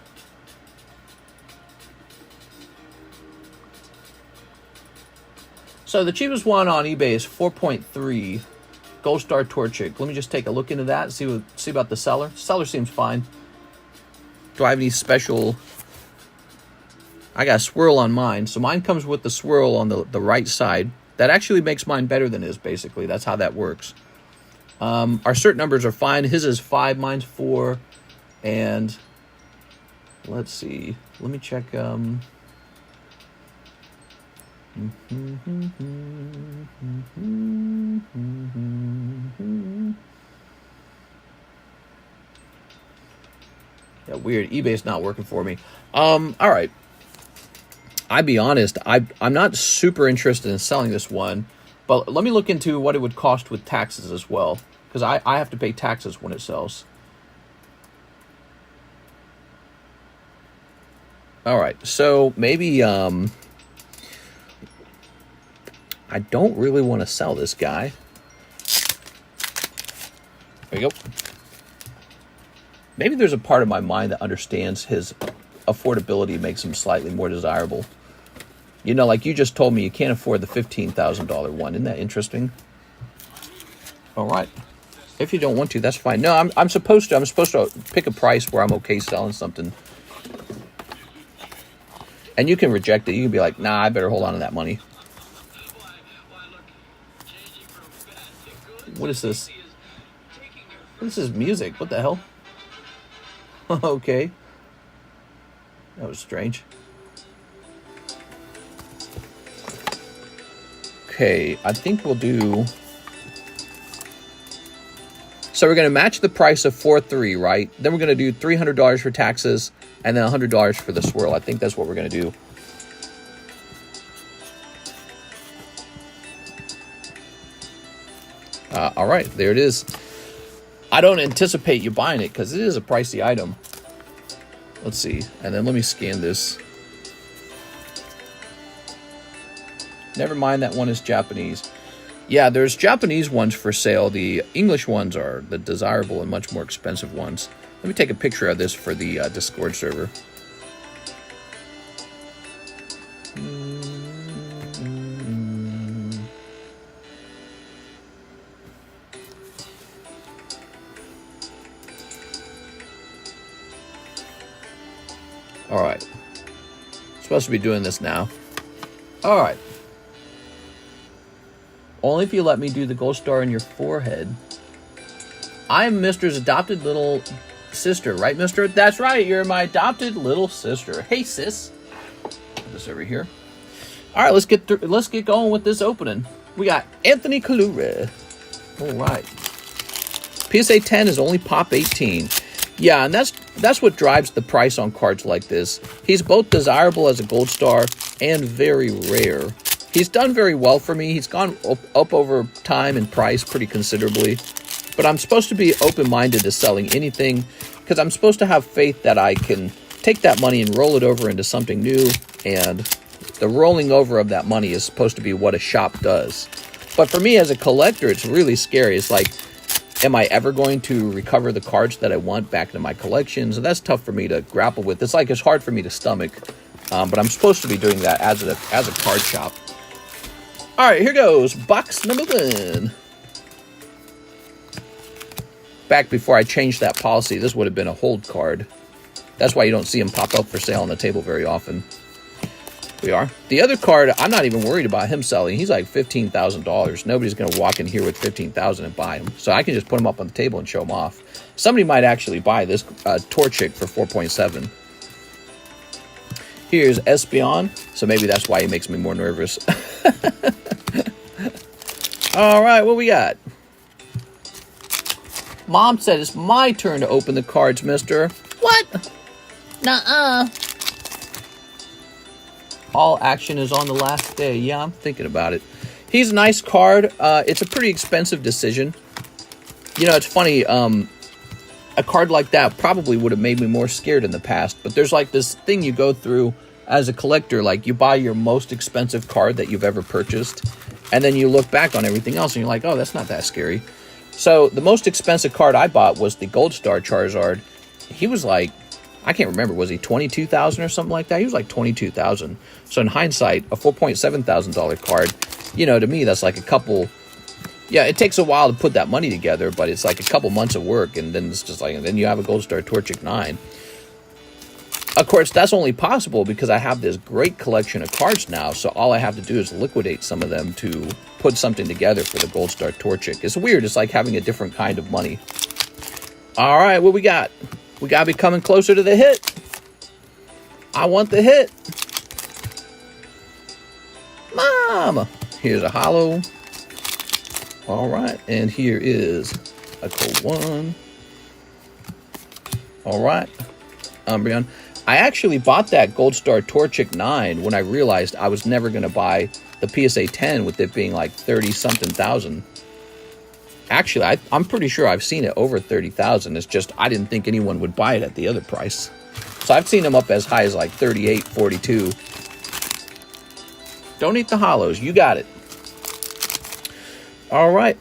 So the cheapest one on eBay is 4.3 Gold Star Torchic. Let me just take a look into that. See about the seller. Seller seems fine. Do I have any special? I got a swirl on mine. So mine comes with the swirl on the right side. That actually makes mine better than his, basically. That's how that works. Our cert numbers are fine. His is 5, mine's 4. And let's see. Let me check. Yeah, weird. eBay's not working for me. All right. I'll be honest. I'm not super interested in selling this one, but let me look into what it would cost with taxes as well, because I have to pay taxes when it sells. All right, so maybe I don't really want to sell this guy. There you go. Maybe there's a part of my mind that understands his affordability makes him slightly more desirable. You know, like you just told me, you can't afford the $15,000 one. Isn't that interesting? All right. If you don't want to, that's fine. No, I'm supposed to. I'm supposed to pick a price where I'm okay selling something. And you can reject it. You can be like, nah, I better hold on to that money. What is this? This is music. What the hell? Okay. That was strange. Okay, I think we'll do... So we're going to match the price of 4.3, right? Then we're going to do $300 for taxes and then $100 for the swirl. I think that's what we're going to do. All right, there it is. I don't anticipate you buying it because it is a pricey item. Let's see. And then let me scan this. Never mind, that one is Japanese. Yeah, there's Japanese ones for sale. The English ones are the desirable and much more expensive ones. Let me take a picture of this for the Discord server. All right. Supposed to be doing this now. All right. Only if you let me do the gold star in your forehead. I'm Mr.'s adopted little sister, right, Mr.? That's right, you're my adopted little sister. Hey, sis. Put this over here. All right, let's get going with this opening. We got Anthony Kalura. All right. PSA 10 is only pop 18. Yeah, and that's what drives the price on cards like this. He's both desirable as a gold star and very rare. He's done very well for me. He's gone up over time in price pretty considerably. But I'm supposed to be open-minded to selling anything because I'm supposed to have faith that I can take that money and roll it over into something new. And the rolling over of that money is supposed to be what a shop does. But for me as a collector, it's really scary. It's like, am I ever going to recover the cards that I want back into my collection? So that's tough for me to grapple with. It's like it's hard for me to stomach. But I'm supposed to be doing that as a card shop. All right, here goes. Box number 1. Back before I changed that policy, this would have been a hold card. That's why you don't see them pop up for sale on the table very often. We are. The other card, I'm not even worried about him selling. He's like $15,000. Nobody's going to walk in here with $15,000 and buy him. So I can just put him up on the table and show him off. Somebody might actually buy this Torchic for 4.7. Here's Espeon. So maybe that's why he makes me more nervous. All right, what we got? Mom said it's my turn to open the cards, mister. What? Nuh-uh. All action is on the last day. Yeah, I'm thinking about it. He's a nice card. It's a pretty expensive decision. You know, it's funny. A card like that probably would have made me more scared in the past. But there's like this thing you go through as a collector. Like you buy your most expensive card that you've ever purchased. And then you look back on everything else and you're like, oh, that's not that scary. So the most expensive card I bought was the Gold Star Charizard. He was like, I can't remember, was he 22,000 or something like that? He was like 22,000. So in hindsight, a $4,700 card, you know, to me, that's like a couple. Yeah, it takes a while to put that money together, but it's like a couple months of work, and then it's just like, and then you have a Gold Star Torchic 9. Of course, that's only possible because I have this great collection of cards now, so all I have to do is liquidate some of them to put something together for the Gold Star Torchic. It's weird. It's like having a different kind of money. All right, what we got? We got to be coming closer to the hit. I want the hit. Mom! Here's a holo. All right, and here is a cold one. All right, Umbreon. I actually bought that Gold Star Torchic 9 when I realized I was never going to buy the PSA 10 with it being like 30-something thousand. Actually, I'm pretty sure I've seen it over 30,000. It's just I didn't think anyone would buy it at the other price. So I've seen them up as high as like 38, 42. Don't eat the hollows. You got it. All right.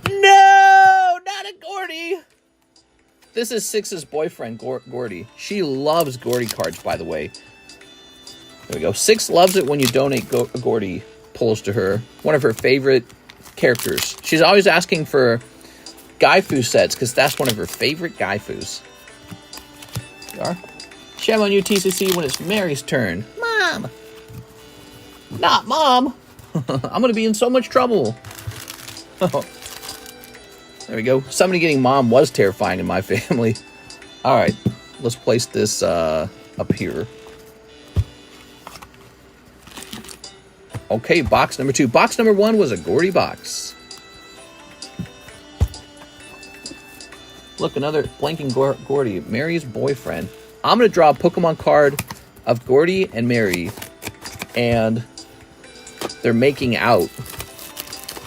No, not a Gordy. This is Six's boyfriend, Gordy. She loves Gordy cards, by the way. There we go. Six loves it when you donate Gordy pulls to her. One of her favorite characters. She's always asking for Gaifu sets because that's one of her favorite Gaifus. There you are. Shame on you, TCC, when it's Mary's turn. Mom! Not Mom! I'm going to be in so much trouble. There we go. Somebody getting Mom was terrifying in my family. All right. Let's place this up here. Okay, box number 2. Box number 1 was a Gordy box. Look, another blanking Gordy. Mary's boyfriend. I'm going to draw a Pokemon card of Gordy and Mary. And they're making out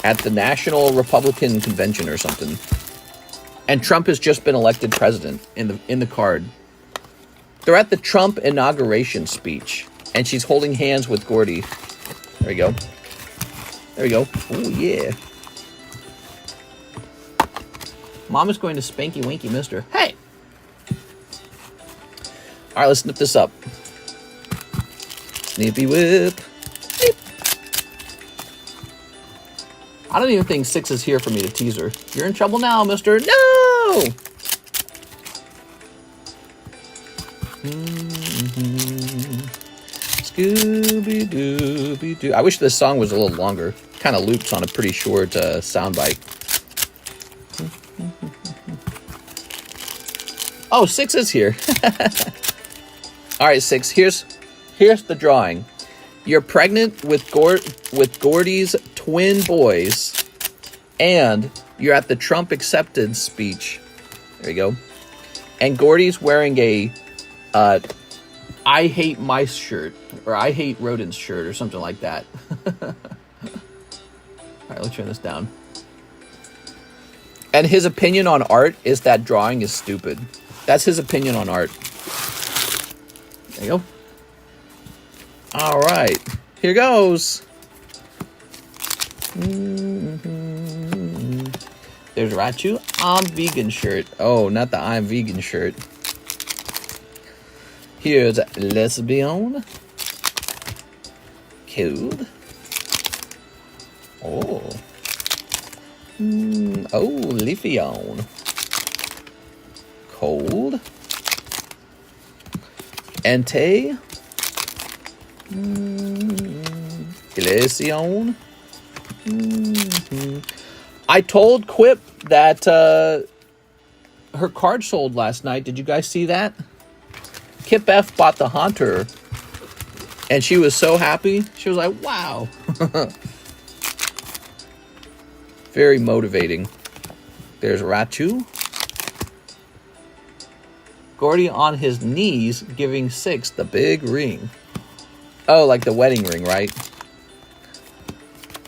at the National Republican Convention or something. And Trump has just been elected president in the card. They're at the Trump inauguration speech. And she's holding hands with Gordy. There we go. There we go. Oh, yeah. Mom is going to spanky winky mister. Hey! All right, let's snip this up. Snippy whip. Snip. I don't even think Six is here for me to tease her. You're in trouble now, mister. No! Scooby-Dooby-Doo. I wish this song was a little longer. Kind of loops on a pretty short soundbite. Oh, Six is here. All right, Six. Here's the drawing. You're pregnant with Gordy's twin boys, and you're at the Trump acceptance speech. There you go. And Gordy's wearing a I hate mice shirt, or I hate rodents shirt, or something like that. All right, let's turn this down. And his opinion on art is that drawing is stupid. That's his opinion on art. There you go. All right, here goes. There's Raichu. I'm vegan shirt. Oh, not the I'm vegan shirt. Here's Lesbian. Cool. Oh. Oh, Leafeon. Cold. Entei. Glaceon. I told Quip that her card sold last night. Did you guys see that? Kip F bought the Haunter, and she was so happy. She was like, wow. Very motivating. There's Raichu. Gordy on his knees giving Six the big ring. Oh, like the wedding ring, right?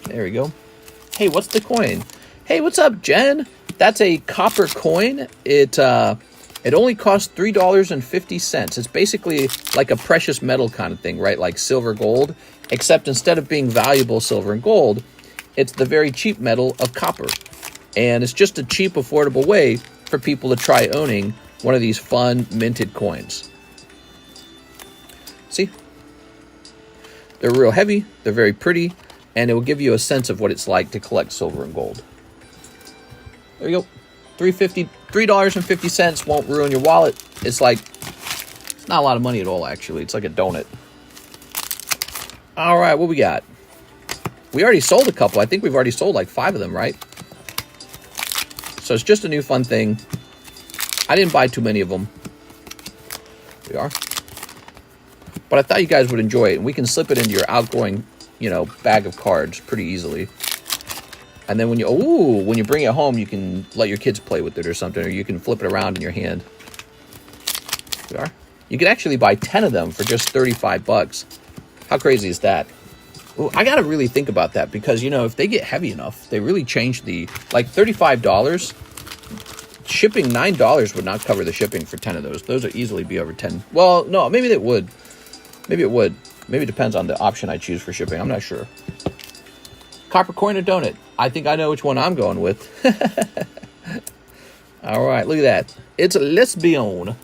There we go. Hey, what's the coin? Hey, what's up, Jen? That's a copper coin. It only costs $3.50. It's basically like a precious metal kind of thing, right? Like silver, gold. Except instead of being valuable silver and gold, it's the very cheap metal of copper. And it's just a cheap, affordable way for people to try owning one of these fun minted coins. See? They're real heavy, they're very pretty, and it will give you a sense of what it's like to collect silver and gold. There you go. $3.50 won't ruin your wallet. It's like, it's not a lot of money at all, actually. It's like a donut. All right, what we got? We already sold a couple. I think we've already sold like 5 of them, right? So it's just a new fun thing. I didn't buy too many of them. Here we are. But I thought you guys would enjoy it. And we can slip it into your outgoing, you know, bag of cards pretty easily. And then when you bring it home, you can let your kids play with it or something. Or you can flip it around in your hand. Here we are. You could actually buy 10 of them for just 35 bucks. How crazy is that? Well, I got to really think about that because, you know, if they get heavy enough, they really change the, like $35. Shipping $9 would not cover the shipping for 10 of those. Those would easily be over 10. Well, no, maybe it would. Maybe it would. Maybe it depends on the option I choose for shipping. I'm not sure. Copper coin or donut? I think I know which one I'm going with. All right, look at that. It's a lesbian.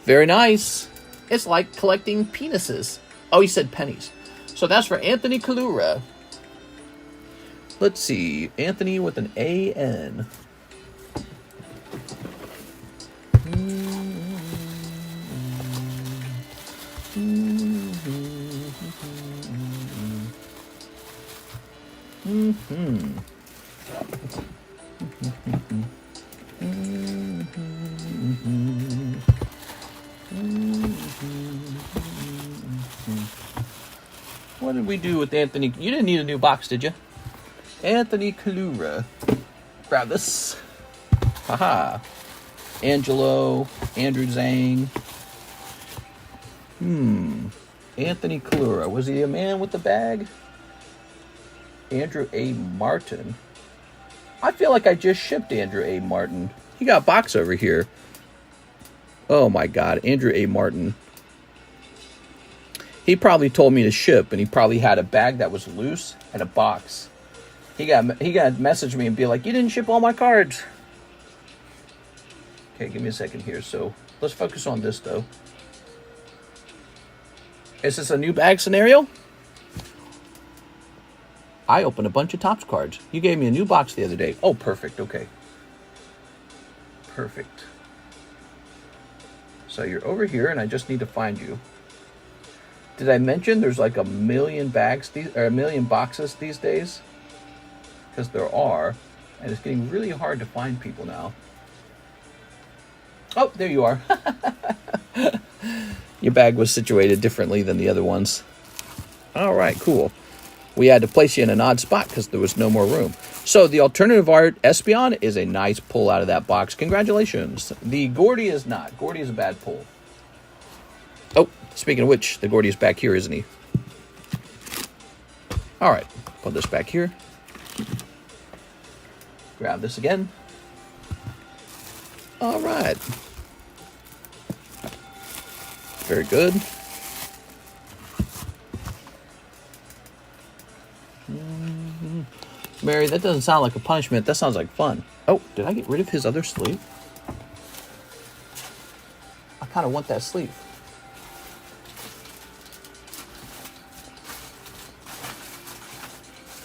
Very nice. It's like collecting penises. Oh, he said pennies. So that's for Anthony Kalura. Let's see. Anthony with an A-N. What did we do with Anthony? You didn't need a new box, did you? Anthony Kalura. Grab this. Haha. Angelo. Andrew Zhang. Anthony Kalura. Was he a man with the bag? Andrew A. Martin. I feel like I just shipped Andrew A. Martin. He got a box over here. Oh my God. Andrew A. Martin. He probably told me to ship, and he probably had a bag that was loose and a box. He got message me and be like, "You didn't ship all my cards." Okay, give me a second here. So let's focus on this though. Is this a new bag scenario? I opened a bunch of Topps cards. You gave me a new box the other day. Oh, perfect. Okay. Perfect. So you're over here, and I just need to find you. Did I mention there's like a million boxes these days? Because there are, and it's getting really hard to find people now. Oh, there you are. Your bag was situated differently than the other ones. All right, cool. We had to place you in an odd spot because there was no more room. So the alternative art Espeon is a nice pull out of that box. Congratulations. The Gordy is not. Gordy is a bad pull. Oh, speaking of which, the Gordy is back here, isn't he? All right, put this back here. Grab this again. All right. Very good. Mary, that doesn't sound like a punishment. That sounds like fun. Oh, did I get rid of his other sleeve? I kind of want that sleeve.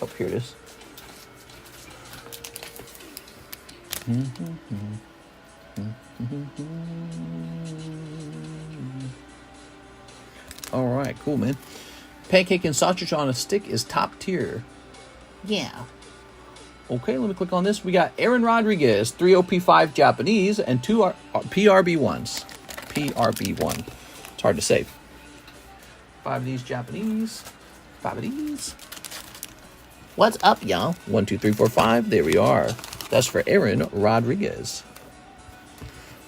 Oh, here it is. All right, cool, man. Pancake and sausage on a stick is top tier. Yeah. Okay, let me click on this. We got Aaron Rodriguez, 3 OP5 Japanese, and 2 PRB1s. PRB1. It's hard to say. 5 of these Japanese. 5 of these. What's up, y'all? 1, 2, 3, 4, 5. There we are. That's for Aaron Rodriguez.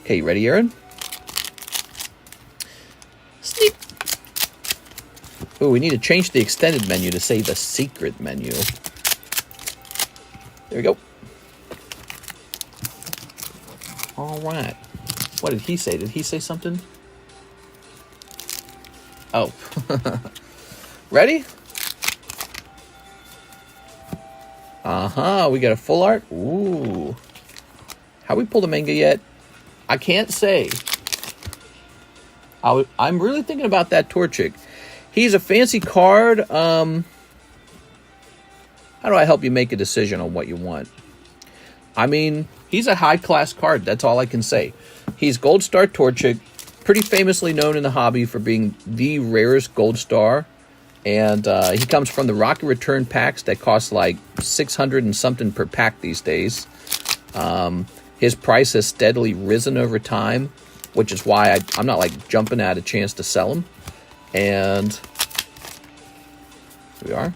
Okay, you ready, Aaron? Sneak. Oh, we need to change the extended menu to say the secret menu. There we go. All right. What did he say? Did he say something? Oh. Ready? Uh-huh. We got a full art. Ooh. Have we pulled a manga yet? I can't say. I'm really thinking about that Torchic. He's a fancy card. How do I help you make a decision on what you want? I mean, he's a high-class card. That's all I can say. He's Gold Star Torchic, pretty famously known in the hobby for being the rarest Gold Star. And he comes from the Rocket Return packs that cost like 600 and something per pack these days. His price has steadily risen over time, which is why I'm not like jumping at a chance to sell him. And here we are.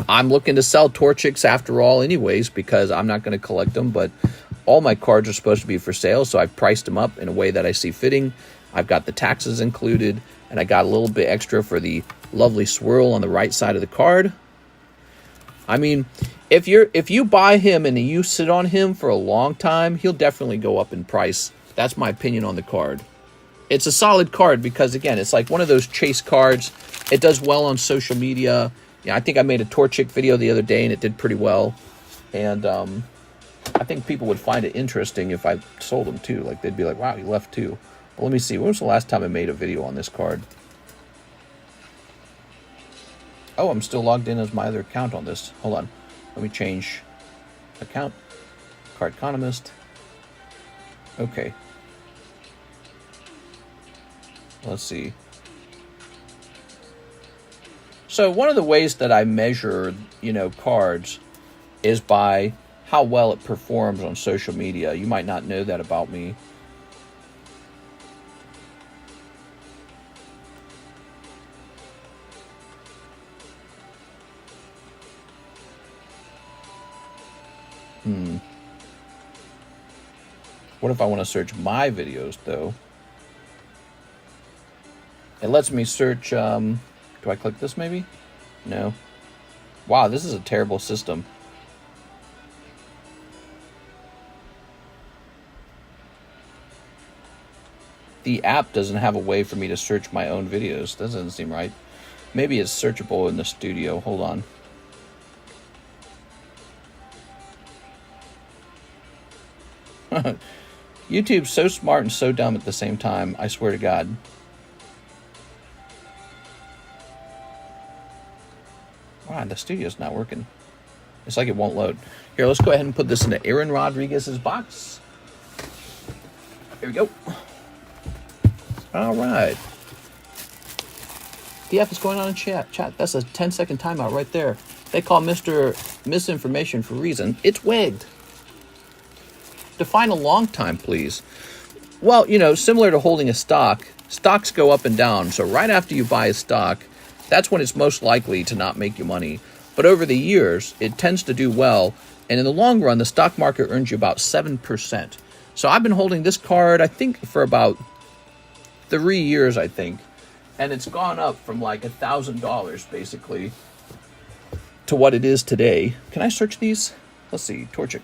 I'm looking to sell Torchics after all anyways, because I'm not going to collect them, but all my cards are supposed to be for sale, so I've priced them up in a way that I see fitting. I've got the taxes included, and I got a little bit extra for the lovely swirl on the right side of the card. I mean, if you buy him and you sit on him for a long time, he'll definitely go up in price. That's my opinion on the card. It's a solid card because, again, it's like one of those chase cards. It does well on social media. Yeah, I think I made a Torchic video the other day, and it did pretty well. And I think people would find it interesting if I sold them, too. Like, they'd be like, wow, you left two. Well, let me see. When was the last time I made a video on this card? Oh, I'm still logged in as my other account on this. Hold on. Let me change account. TheCardconomist. Okay. Let's see. So one of the ways that I measure, cards is by how well it performs on social media. You might not know that about me. What if I want to search my videos, though? It lets me search, do I click this maybe? No. Wow, this is a terrible system. The app doesn't have a way for me to search my own videos. That doesn't seem right. Maybe it's searchable in the studio. Hold on. YouTube's so smart and so dumb at the same time, I swear to God. Wow, the studio's not working. It's like it won't load. Here, let's go ahead and put this into Aaron Rodriguez's box. Here we go. All right. DF is going on in chat. That's a 10-second timeout right there. They call Mr. Misinformation for a reason. It's wigged. Define a long time, please. Well, similar to holding a stock, stocks go up and down. So right after you buy a stock, that's when it's most likely to not make you money. But over the years, it tends to do well. And in the long run, the stock market earns you about 7%. So I've been holding this card, I think, for about 3 years, I think. And it's gone up from like $1,000, basically, to what it is today. Can I search these? Let's see, Torchic.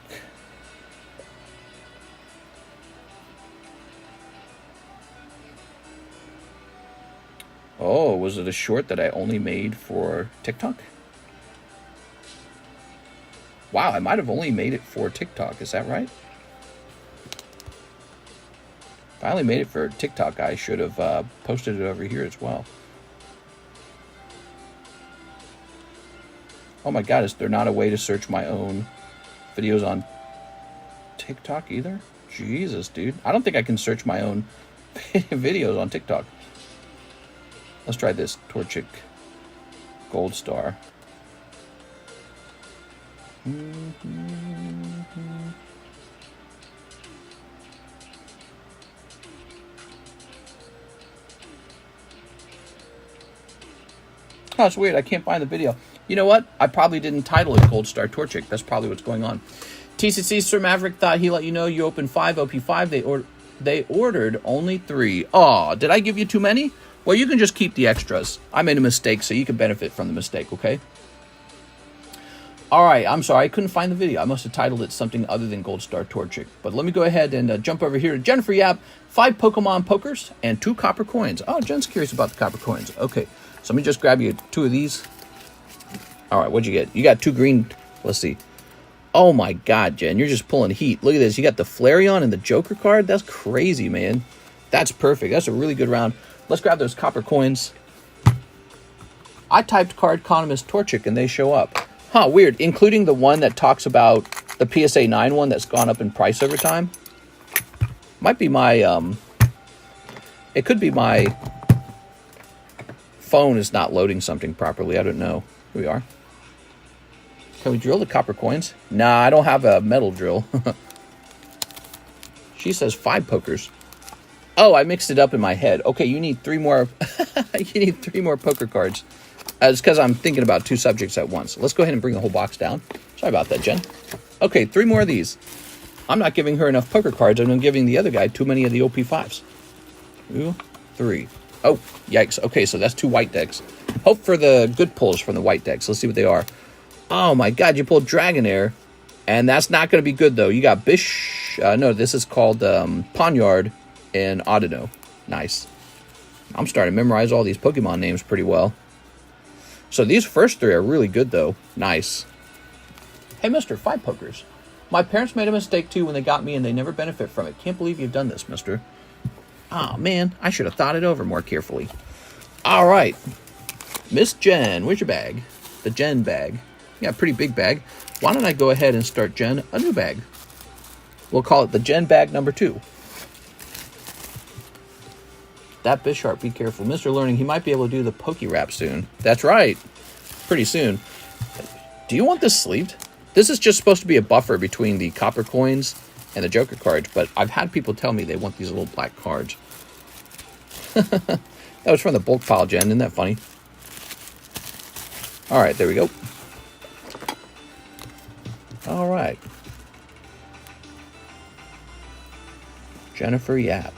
Oh, was it a short that I only made for TikTok? Wow, I might have only made it for TikTok. Is that right? If I only made it for TikTok, I should have posted it over here as well. Oh my God, is there not a way to search my own videos on TikTok either? Jesus, dude. I don't think I can search my own videos on TikTok. Let's try this. Torchic Gold Star. Oh, it's weird. I can't find the video. You know what? I probably didn't title it Gold Star Torchic. That's probably what's going on. TCC Sir Maverick thought he let you know you opened 5 OP5. They ordered only 3. Oh, did I give you too many? Well, you can just keep the extras. I made a mistake, so you can benefit from the mistake, okay? All right, I'm sorry. I couldn't find the video. I must have titled it something other than Gold Star Torchic. But let me go ahead and jump over here to Jennifer Yap. 5 Pokemon Pokers and 2 copper coins. Oh, Jen's curious about the copper coins. Okay, so let me just grab you 2 of these. All right, what'd you get? You got 2 green. Let's see. Oh my God, Jen, you're just pulling heat. Look at this. You got the Flareon and the Joker card. That's crazy, man. That's perfect. That's a really good round. Let's grab those copper coins. I typed TheCardconomist Torchic and they show up. Huh, weird. Including the one that talks about the PSA 9 one that's gone up in price over time. Might be my, it could be my phone is not loading something properly. I don't know. Here we are. Can we drill the copper coins? Nah, I don't have a metal drill. She says 5 pokers. Oh, I mixed it up in my head. Okay, you need 3 more. You need 3 more poker cards. It's because I'm thinking about 2 subjects at once. Let's go ahead and bring the whole box down. Sorry about that, Jen. Okay, 3 more of these. I'm not giving her enough poker cards. I'm giving the other guy too many of the OP5s. 2, 3. Oh, yikes. Okay, so that's 2 white decks. Hope for the good pulls from the white decks. Let's see what they are. Oh my God, you pulled Dragonair. And that's not going to be good, though. You got Bish. No, this is called Ponyard and Audino. Nice. I'm starting to memorize all these Pokemon names pretty well. So these first 3 are really good, though. Nice. Hey, mister, 5 pokers. My parents made a mistake, too, when they got me, and they never benefit from it. Can't believe you've done this, mister. Oh, man, I should have thought it over more carefully. All right. Miss Jen, where's your bag? The Jen bag. Yeah, pretty big bag. Why don't I go ahead and start Jen a new bag? We'll call it the Jen bag number 2. That Bisharp, be careful. Mr. Learning, he might be able to do the Poke Rap soon. That's right. Pretty soon. Do you want this sleeved? This is just supposed to be a buffer between the copper coins and the Joker cards, but I've had people tell me they want these little black cards. That was from the bulk pile, Jen. Isn't that funny? All right, there we go. All right. Jennifer Yap.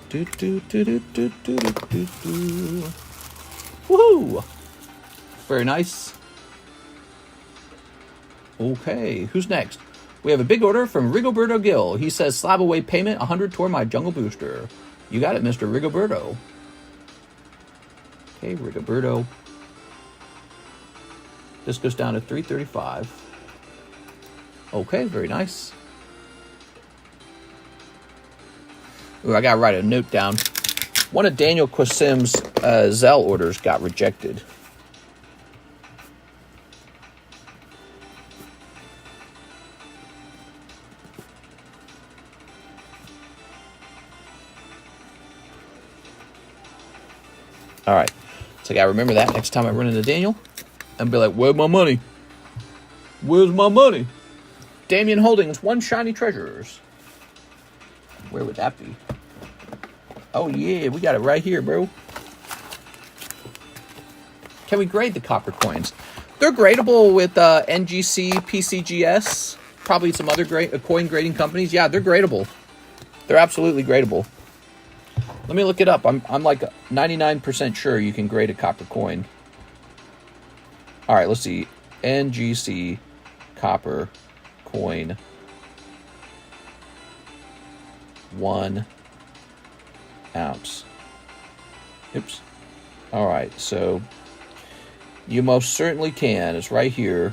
Do, do, do, do, do, do, do, do, do. Woohoo! Very nice. Okay, who's next? We have a big order from Rigoberto Gill. He says, slab away payment, 100 toward my jungle booster. You got it, Mr. Rigoberto. Okay, Rigoberto. This goes down to 335. Okay, very nice. Ooh, I gotta write a note down. One of Daniel Quasim's ZELLE orders got rejected. All right, so I gotta remember that next time I run into Daniel and be like, where's my money? Where's my money? Damien Holdings, 1 shiny treasures. Where would that be? Oh yeah, we got it right here, bro. Can we grade the copper coins? They're gradable with NGC, PCGS, probably some other coin grading companies. Yeah, they're gradable. They're absolutely gradable. Let me look it up. I'm like 99% sure you can grade a copper coin. All right, let's see. NGC copper coin 1 ounce. Oops. All right, so you most certainly can. It's right here.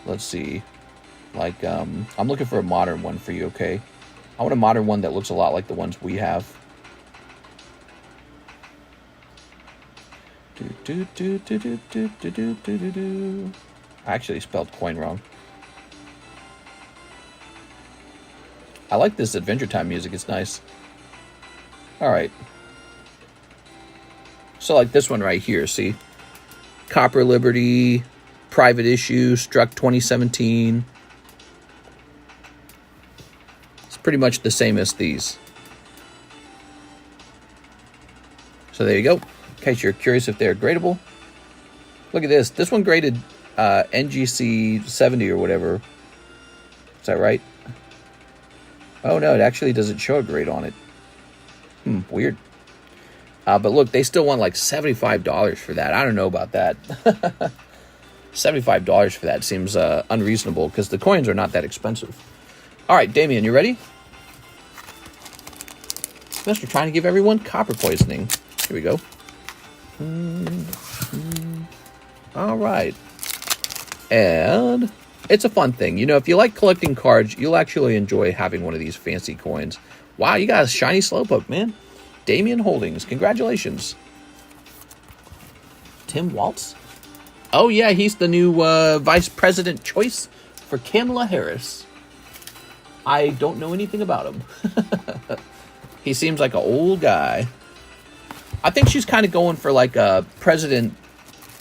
Let's see. Like, I'm looking for a modern one for you, okay? I want a modern one that looks a lot like the ones we have. I actually spelled coin wrong. I like this Adventure Time music. It's nice. All right. So like this one right here, see? Copper Liberty, private issue, struck 2017. It's pretty much the same as these. So there you go. In case you're curious if they're gradable. Look at this. This one graded NGC 70 or whatever. Is that right? Oh, no, it actually doesn't show a grade on it. Weird. But look, they still want like $75 for that. I don't know about that. $75 for that seems unreasonable because the coins are not that expensive. All right, Damien, you ready? Mister trying to give everyone copper poisoning. Here we go. All right. And It's a fun thing. You know, if you like collecting cards, you'll actually enjoy having one of these fancy coins. Wow, you got a shiny Slowpoke, man. Damien Holdings, congratulations. Tim Waltz? Oh, yeah, he's the new vice president choice for Kamala Harris. I don't know anything about him. He seems like an old guy. I think she's kind of going for like a President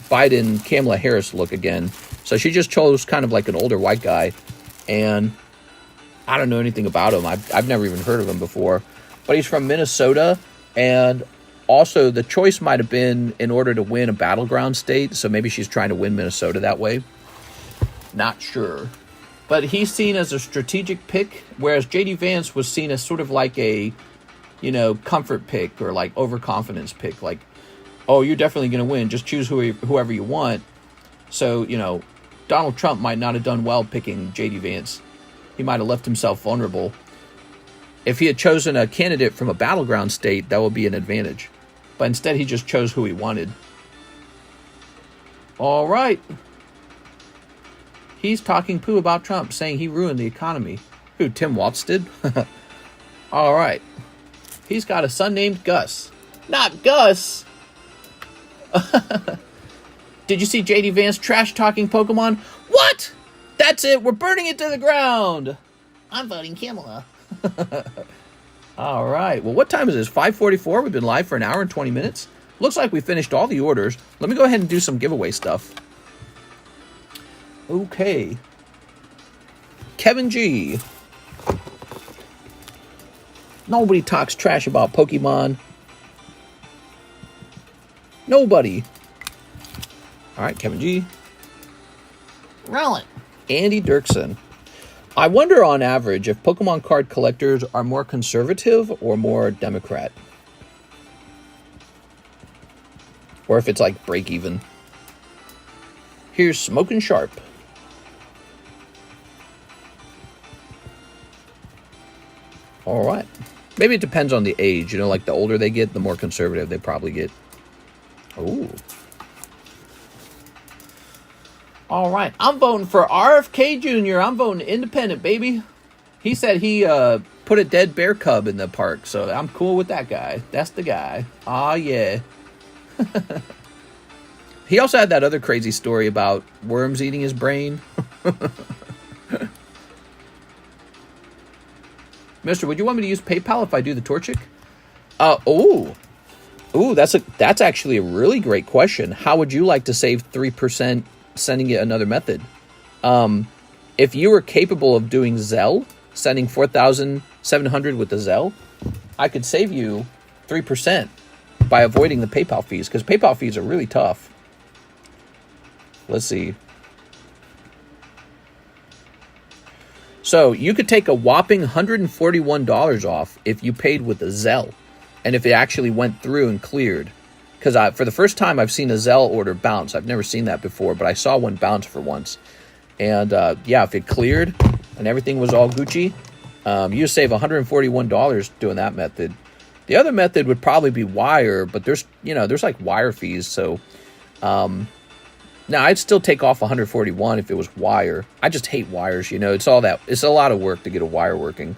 Biden, Kamala Harris look again. So she just chose kind of like an older white guy. And I don't know anything about him. I've never even heard of him before. But he's from Minnesota. And also the choice might have been in order to win a battleground state. So maybe she's trying to win Minnesota that way. Not sure. But he's seen as a strategic pick. Whereas J.D. Vance was seen as sort of like a, you know, comfort pick or like overconfidence pick. Like, oh, you're definitely going to win. Just choose whoever you want. So, you know, Donald Trump might not have done well picking J.D. Vance. He might have left himself vulnerable. If he had chosen a candidate from a battleground state, that would be an advantage. But instead, he just chose who he wanted. All right. He's talking poo about Trump, saying he ruined the economy. Who, Tim Waltz did? All right. He's got a son named Gus. Not Gus! Did you see J.D. Vance trash-talking Pokemon? What? That's it. We're burning it to the ground. I'm voting Kamala. All right. Well, what time is this? 5:44. We've been live for an hour and 20 minutes. Looks like we finished all the orders. Let me go ahead and do some giveaway stuff. Okay. Kevin G. Nobody talks trash about Pokemon. Nobody. All right, Kevin G. Rolling. Andy Dirksen. I wonder on average if Pokemon card collectors are more conservative or more Democrat. Or if it's like break even. Here's Smokin' Sharp. All right. Maybe it depends on the age. You know, like the older they get, the more conservative they probably get. Ooh. All right. I'm voting for RFK Jr. I'm voting independent, baby. He said he put a dead bear cub in the park, so I'm cool with that guy. That's the guy. Aw, yeah. He also had that other crazy story about worms eating his brain. Mister, would you want me to use PayPal if I do the Torchic? That's actually a really great question. How would you like to save 3% sending it another method? If you were capable of doing ZELLE, sending 4,700 with the ZELLE, I could save you 3% by avoiding the PayPal fees, because PayPal fees are really tough. Let's see. So you could take a whopping $141 off if you paid with a ZELLE, and if it actually went through and cleared. Because for the first time, I've seen a ZELLE order bounce. I've never seen that before, but I saw one bounce for once. And yeah, if it cleared and everything was all Gucci, you save $141 doing that method. The other method would probably be wire, but there's like wire fees. So now I'd still take off $141 if it was wire. I just hate wires. You know, it's a lot of work to get a wire working.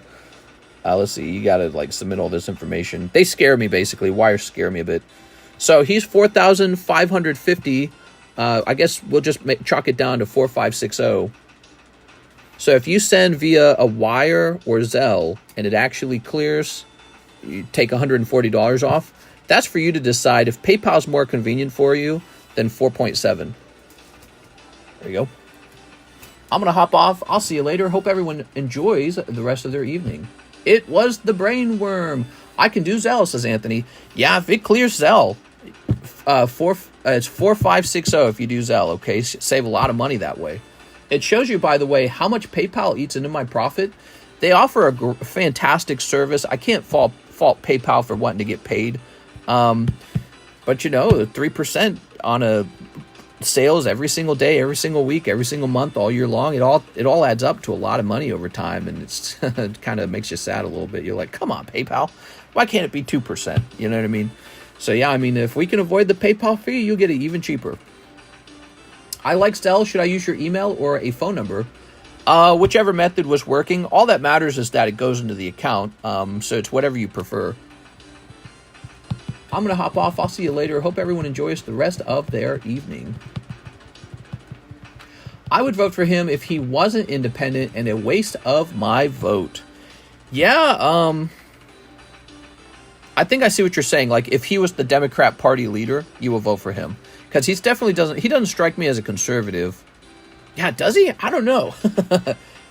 Let's see, you got to like submit all this information. They scare me basically. Wires scare me a bit. So he's 4,550. I guess we'll just chalk it down to 4,560. So if you send via a wire or ZELLE and it actually clears, you take $140 off. That's for you to decide if PayPal's more convenient for you than 4.7. There you go. I'm going to hop off. I'll see you later. Hope everyone enjoys the rest of their evening. It was the brain worm. I can do ZELLE, says Anthony. Yeah, if it clears ZELLE, it's 4,560 if you do ZELLE, okay? Save a lot of money that way. It shows you, by the way, how much PayPal eats into my profit. They offer a fantastic service. I can't fault PayPal for wanting to get paid. But, you know, 3% on a sales every single day, every single week, every single month, all year long, it all adds up to a lot of money over time, and it kind of makes you sad a little bit. You're like, come on, PayPal, why can't it be 2%? You know what I mean? So yeah, I mean, if we can avoid the PayPal fee, you'll get it even cheaper. I like ZELLE. Should I use your email or a phone number? Whichever method was working. All that matters is that it goes into the account. So it's whatever you prefer. I'm going to hop off. I'll see you later. Hope everyone enjoys the rest of their evening. I would vote for him if he wasn't independent, and a waste of my vote. Yeah, I think I see what you're saying. Like, if he was the Democrat Party leader, you will vote for him. Because he's definitely doesn't strike me as a conservative. Yeah, does he? I don't know.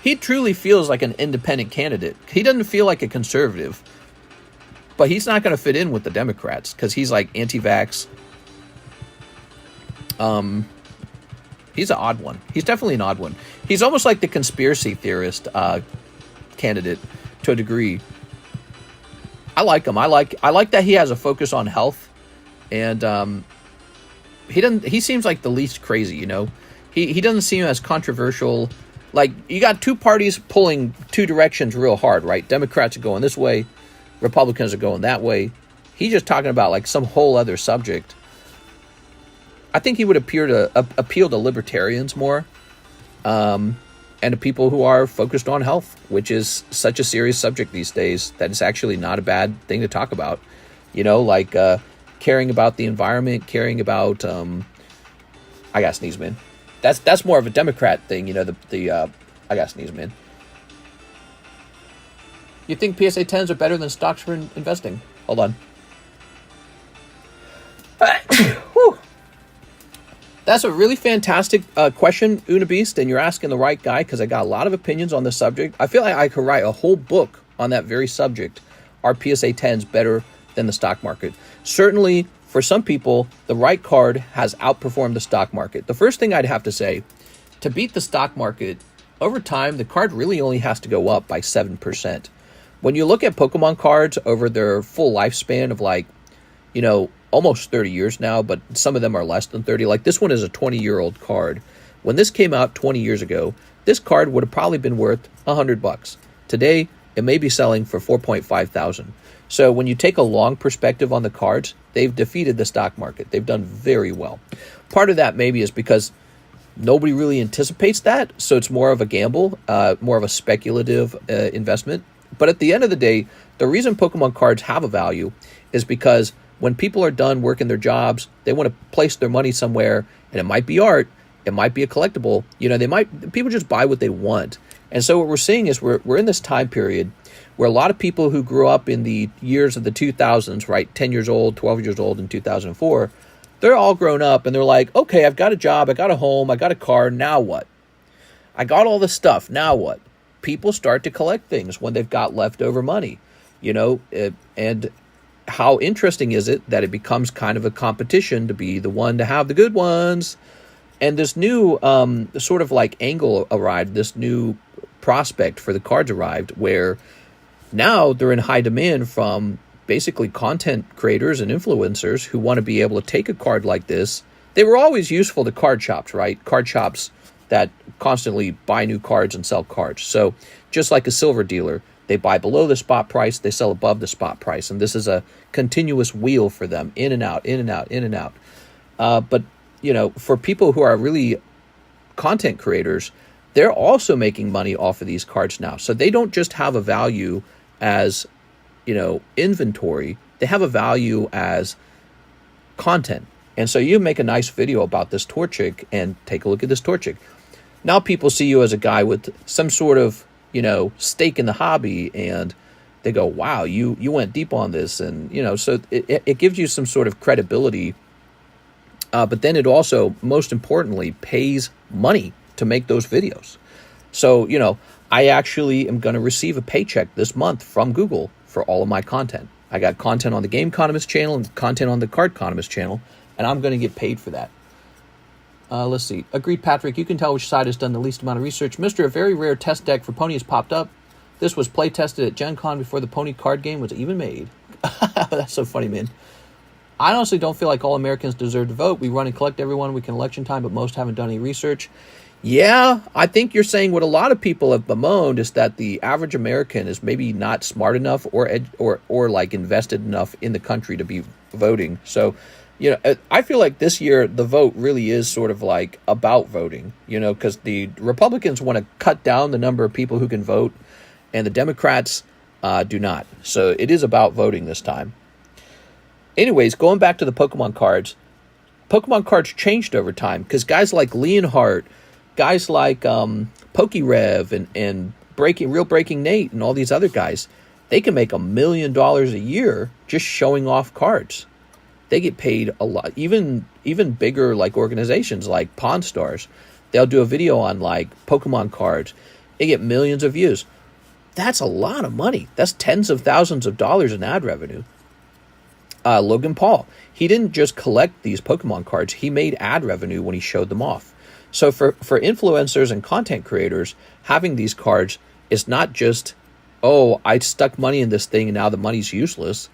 He truly feels like an independent candidate. He doesn't feel like a conservative. But he's not going to fit in with the Democrats because he's like anti-vax. He's an odd one. He's definitely an odd one. He's almost like the conspiracy theorist candidate to a degree. I like him. I like that he has a focus on health, and he seems like the least crazy. You know, he doesn't seem as controversial. Like, you got two parties pulling two directions real hard, right? Democrats are going this way, Republicans are going that way. He's just talking about like some whole other subject. I think he would appeal to libertarians more, and to people who are focused on health, which is such a serious subject these days that it's actually not a bad thing to talk about. You know, like caring about the environment, caring about. I got sneeze, man. That's more of a Democrat thing, you know. I got sneeze, man. You think PSA 10s are better than stocks for investing? Hold on. Whew. That's a really fantastic question, Unabeast, and you're asking the right guy because I got a lot of opinions on the subject. I feel like I could write a whole book on that very subject. Are PSA 10s better than the stock market? Certainly, for some people, the right card has outperformed the stock market. The first thing I'd have to say, to beat the stock market, over time, the card really only has to go up by 7%. When you look at Pokemon cards over their full lifespan of like, you know, almost 30 years now, but some of them are less than 30. Like, this one is a 20-year-old card. When this came out 20 years ago, this card would have probably been worth $100. Today, it may be selling for $4,500. So when you take a long perspective on the cards, they've defeated the stock market. They've done very well. Part of that maybe is because nobody really anticipates that, so it's more of a gamble, more of a speculative investment. But at the end of the day, the reason Pokemon cards have a value is because when people are done working their jobs, they want to place their money somewhere, and it might be art, it might be a collectible. You know, people just buy what they want. And so what we're seeing is we're in this time period where a lot of people who grew up in the years of the 2000s, right, 10 years old, 12 years old in 2004, they're all grown up and they're like, okay, I've got a job, I got a home, I got a car, now what? I got all this stuff, now what? People start to collect things when they've got leftover money, you know, and how interesting is it that it becomes kind of a competition to be the one to have the good ones? And this new sort of like angle arrived, this new prospect for the cards arrived, where now they're in high demand from basically content creators and influencers who want to be able to take a card like this. They were always useful to card shops, right? Card shops that constantly buy new cards and sell cards. So just like a silver dealer, they buy below the spot price, they sell above the spot price. And this is a continuous wheel for them, in and out, in and out, in and out. But, you know, for people who are really content creators, they're also making money off of these cards now. So they don't just have a value as, you know, inventory. They have a value as content. And so you make a nice video about this Torchic and take a look at this Torchic. Now people see you as a guy with some sort of, you know, stake in the hobby, and they go, wow, you went deep on this. And, you know, so it gives you some sort of credibility. But then it also, most importantly, pays money to make those videos. So, you know, I actually am going to receive a paycheck this month from Google for all of my content. I got content on the Game Economist channel and content on the Card Economist channel, and I'm going to get paid for that. Let's see. Agreed, Patrick. You can tell which side has done the least amount of research. Mr. A very rare test deck for Pony has popped up. This was play tested at Gen Con before the Pony card game was even made. That's so funny, man. I honestly don't feel like all Americans deserve to vote. We run and collect everyone we can election time, but most haven't done any research. Yeah, I think you're saying what a lot of people have bemoaned is that the average American is maybe not smart enough or like invested enough in the country to be voting. So I feel like this year the vote really is sort of like about voting, because the Republicans want to cut down the number of people who can vote, and the Democrats do not. So it is about voting this time. Anyways, going back to the Pokemon cards changed over time because guys like Leonhardt, guys like PokeRev and Breaking Nate and all these other guys, they can make $1 million a year just showing off cards. They get paid a lot. Even bigger like organizations like Pawn Stars, they'll do a video on like Pokemon cards. They get millions of views. That's a lot of money. That's tens of thousands of dollars in ad revenue. Logan Paul, he didn't just collect these Pokemon cards. He made ad revenue when he showed them off. So for influencers and content creators, having these cards is not just, oh, I stuck money in this thing and now the money's useless.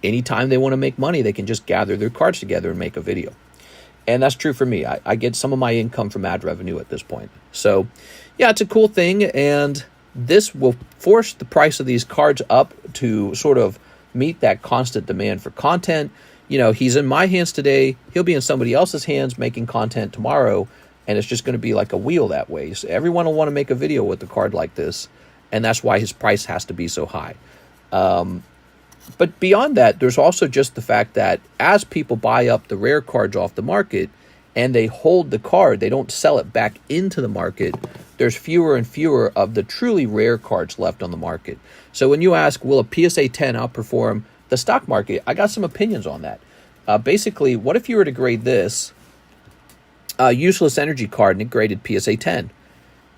Anytime they want to make money, they can just gather their cards together and make a video. And that's true for me. I get some of my income from ad revenue at this point. So, yeah, it's a cool thing. And this will force the price of these cards up to sort of meet that constant demand for content. He's in my hands today. He'll be in somebody else's hands making content tomorrow. And it's just going to be like a wheel that way. So everyone will want to make a video with a card like this. And that's why his price has to be so high. But beyond that, there's also just the fact that as people buy up the rare cards off the market and they hold the card, they don't sell it back into the market, there's fewer and fewer of the truly rare cards left on the market. So when you ask, will a PSA 10 outperform the stock market, I got some opinions on that. Basically, what if you were to grade this useless energy card and it graded PSA 10?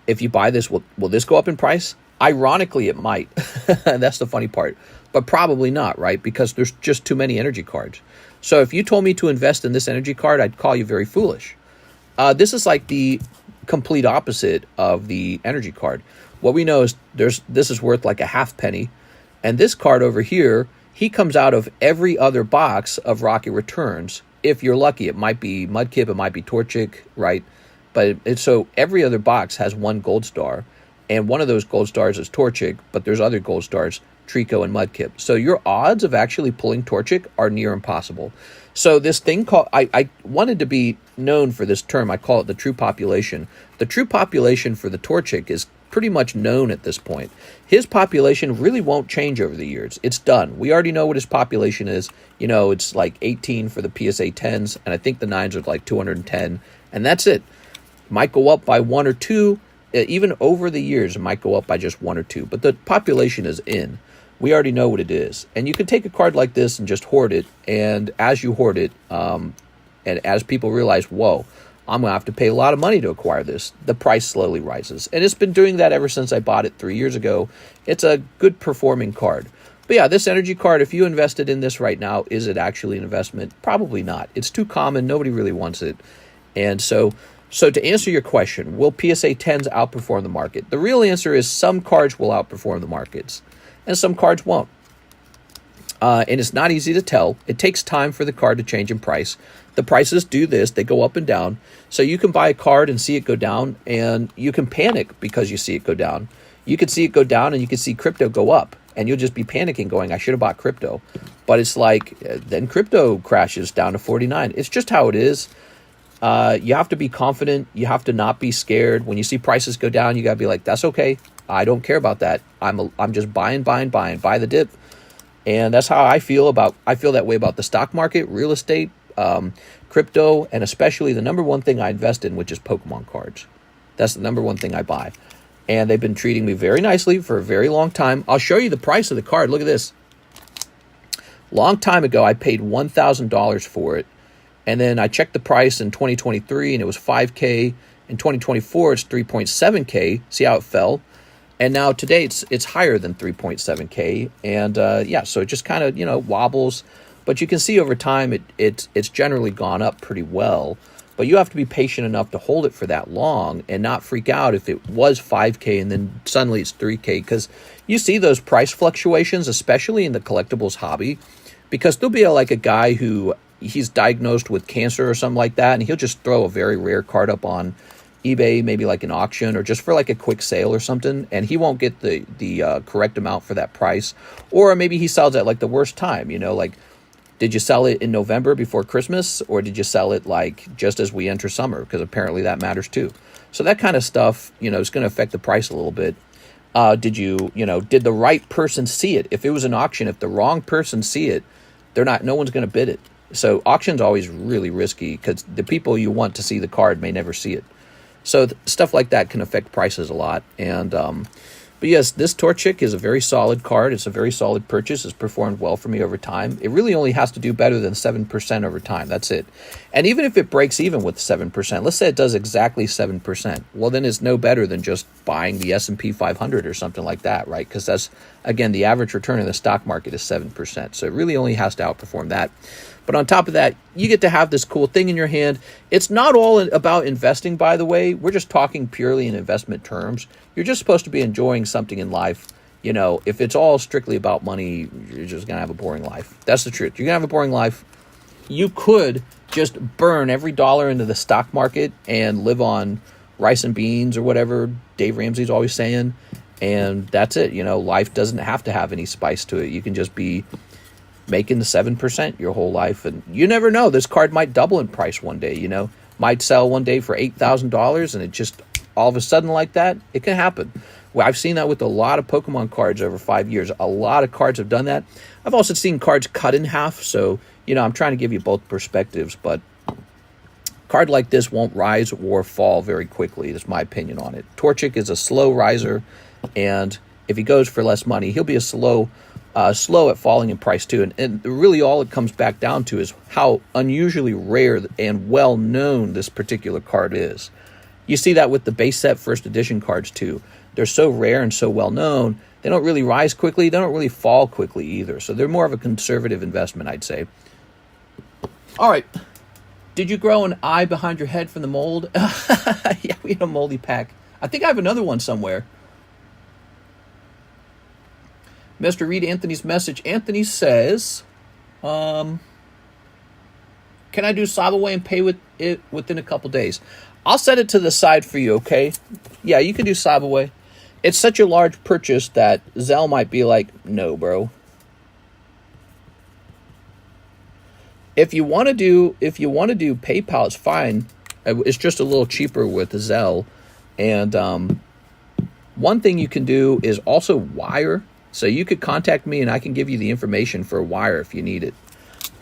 If you buy this, will this go up in price? Ironically, it might. That's the funny part. But probably not, right? Because there's just too many energy cards. So if you told me to invest in this energy card, I'd call you very foolish. This is like the complete opposite of the energy card. What we know is this is worth like a half penny. And this card over here, he comes out of every other box of Rocket Returns. If you're lucky, it might be Mudkip, it might be Torchic, right? But so every other box has one gold star. And one of those gold stars is Torchic, but there's other gold stars, Trico and Mudkip. So your odds of actually pulling Torchic are near impossible. So this thing called, I wanted to be known for this term. I call it the true population. The true population for the Torchic is pretty much known at this point. His population really won't change over the years. It's done. We already know what his population is. It's like 18 for the PSA 10s, and I think the 9s are like 210, and that's it. Might go up by 1 or 2. Even over the years, it might go up by just 1 or 2, but the population is in. We already know what it is. And you can take a card like this and just hoard it, and as you hoard it, and as people realize, whoa, I'm going to have to pay a lot of money to acquire this, the price slowly rises. And it's been doing that ever since I bought it 3 years ago. It's a good performing card. But yeah, this energy card, if you invested in this right now, is it actually an investment? Probably not. It's too common. Nobody really wants it. And so to answer your question, will PSA 10s outperform the market? The real answer is some cards will outperform the markets, and some cards won't. And it's not easy to tell. It takes time for the card to change in price. The prices do this. They go up and down. So you can buy a card and see it go down, and you can panic because you see it go down. You can see it go down, and you can see crypto go up, and you'll just be panicking going, I should have bought crypto. But it's like, then crypto crashes down to 49. It's just how it is. You have to be confident. You have to not be scared. When you see prices go down, you got to be like, that's okay. I don't care about that. I'm just buying, buy the dip. And that's how I feel that way about the stock market, real estate, crypto, and especially the number one thing I invest in, which is Pokemon cards. That's the number one thing I buy. And they've been treating me very nicely for a very long time. I'll show you the price of the card. Look at this. Long time ago, I paid $1,000 for it. And then I checked the price in 2023, and it was $5K. In 2024, it's $3.7K. See how it fell? And now today, it's higher than $3.7K. And so it just kind of, wobbles. But you can see over time, it's generally gone up pretty well. But you have to be patient enough to hold it for that long and not freak out if it was 5K and then suddenly it's 3K. Because you see those price fluctuations, especially in the collectibles hobby. Because there'll be a guy who he's diagnosed with cancer or something like that, and he'll just throw a very rare card up on eBay, maybe like an auction or just for like a quick sale or something, and he won't get the correct amount for that price. Or maybe he sells at like the worst time, Did you sell it in November before Christmas, or did you sell it like just as we enter summer? Because apparently that matters too. So that kind of stuff, is going to affect the price a little bit. Did the right person see it? If it was an auction, if the wrong person see it, no one's going to bid it. So auction's always really risky because the people you want to see the card may never see it. So stuff like that can affect prices a lot. And but yes, this Torchic is a very solid card. It's a very solid purchase. It's performed well for me over time. It really only has to do better than 7% over time. That's it. And even if it breaks even with 7%, let's say it does exactly 7%, well, then it's no better than just buying the S&P 500 or something like that, right? Because that's, again, the average return in the stock market is 7%. So it really only has to outperform that. But on top of that, you get to have this cool thing in your hand. It's not all about investing, by the way. We're just talking purely in investment terms. You're just supposed to be enjoying something in life. If it's all strictly about money, you're just going to have a boring life. That's the truth. You're going to have a boring life. You could just burn every dollar into the stock market and live on rice and beans or whatever Dave Ramsey's always saying. And that's it. Life doesn't have to have any spice to it. You can just be making the 7% your whole life. And you never know. This card might double in price one day, might sell one day for $8,000 and it just all of a sudden like that. It can happen. Well, I've seen that with a lot of Pokemon cards over 5 years. A lot of cards have done that. I've also seen cards cut in half. So, I'm trying to give you both perspectives, but a card like this won't rise or fall very quickly. That's my opinion on it. Torchic is a slow riser, and if he goes for less money, he'll be a slow at falling in price too. And really all it comes back down to is how unusually rare and well known this particular card is. You see that with the base set first edition cards too. They're so rare and so well known, they don't really rise quickly, they don't really fall quickly either. So they're more of a conservative investment, I'd say. All right. Did you grow an eye behind your head from the mold? Yeah, we had a moldy pack. I think I have another one somewhere. Mr. Read Anthony's message. Anthony says, can I do Cyberway and pay with it within a couple days? I'll set it to the side for you, okay? Yeah, you can do Cyberway. It's such a large purchase that ZELLE might be like, no, bro. If you want to do PayPal, it's fine. It's just a little cheaper with ZELLE. And one thing you can do is also wire. So you could contact me and I can give you the information for a wire if you need it.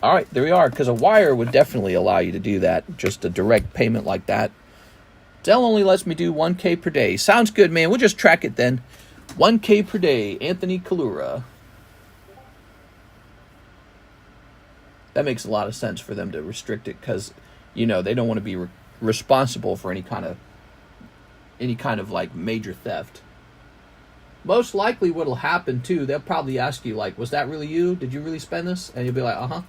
All right, there we are. Because a wire would definitely allow you to do that. Just a direct payment like that. ZELLE only lets me do 1K per day. Sounds good, man. We'll just track it then. 1K per day. Anthony Kalura. That makes a lot of sense for them to restrict it because, they don't want to be responsible for any kind of like major theft. Most likely what'll happen too, they'll probably ask you like, was that really you? Did you really spend this? And you'll be like, uh-huh.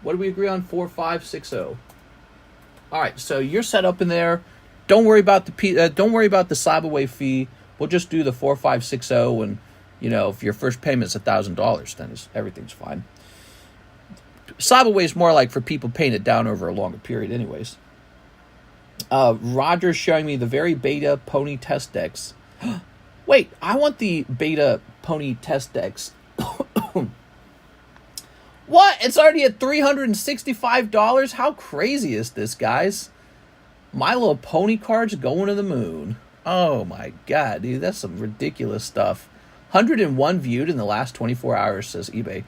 What do we agree on? 4560. All right, so you're set up in there. Don't worry about the Cyberway fee. We'll just do the 4560, and if your first payment's $1,000, then everything's fine. Cyberway is more like for people paying it down over a longer period, anyways. Roger's showing me the very beta pony test decks. Wait, I want the beta pony test decks. What? It's already at $365? How crazy is this, guys? My Little Pony cards going to the moon. Oh my god, dude, that's some ridiculous stuff. 101 viewed in the last 24 hours, says eBay.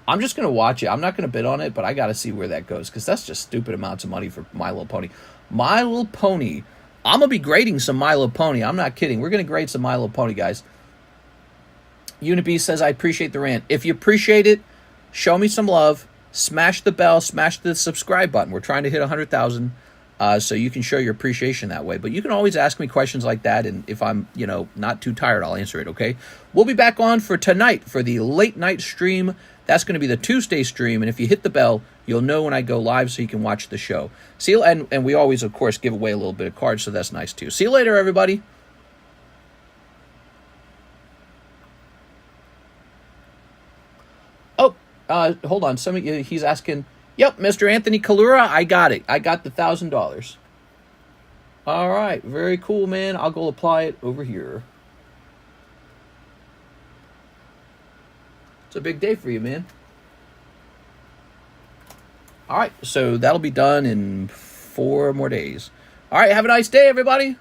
I'm just going to watch it. I'm not going to bid on it, but I got to see where that goes because that's just stupid amounts of money for My Little Pony. My Little Pony. I'm going to be grading some My Little Pony. I'm not kidding. We're going to grade some My Little Pony, guys. Unibeast says, I appreciate the rant. If you appreciate it, show me some love. Smash the bell. Smash the subscribe button. We're trying to hit 100,000. So you can show your appreciation that way. But you can always ask me questions like that, and if I'm, not too tired, I'll answer it, okay? We'll be back on for tonight for the late night stream. That's going to be the Tuesday stream, and if you hit the bell, you'll know when I go live so you can watch the show. See you, and we always, of course, give away a little bit of cards, so that's nice too. See you later, everybody. Oh, hold on. He's asking... Yep, Mr. Anthony Kalura, I got it. I got the $1,000. All right, very cool, man. I'll go apply it over here. It's a big day for you, man. All right, so that'll be done in 4 more days. All right, have a nice day, everybody.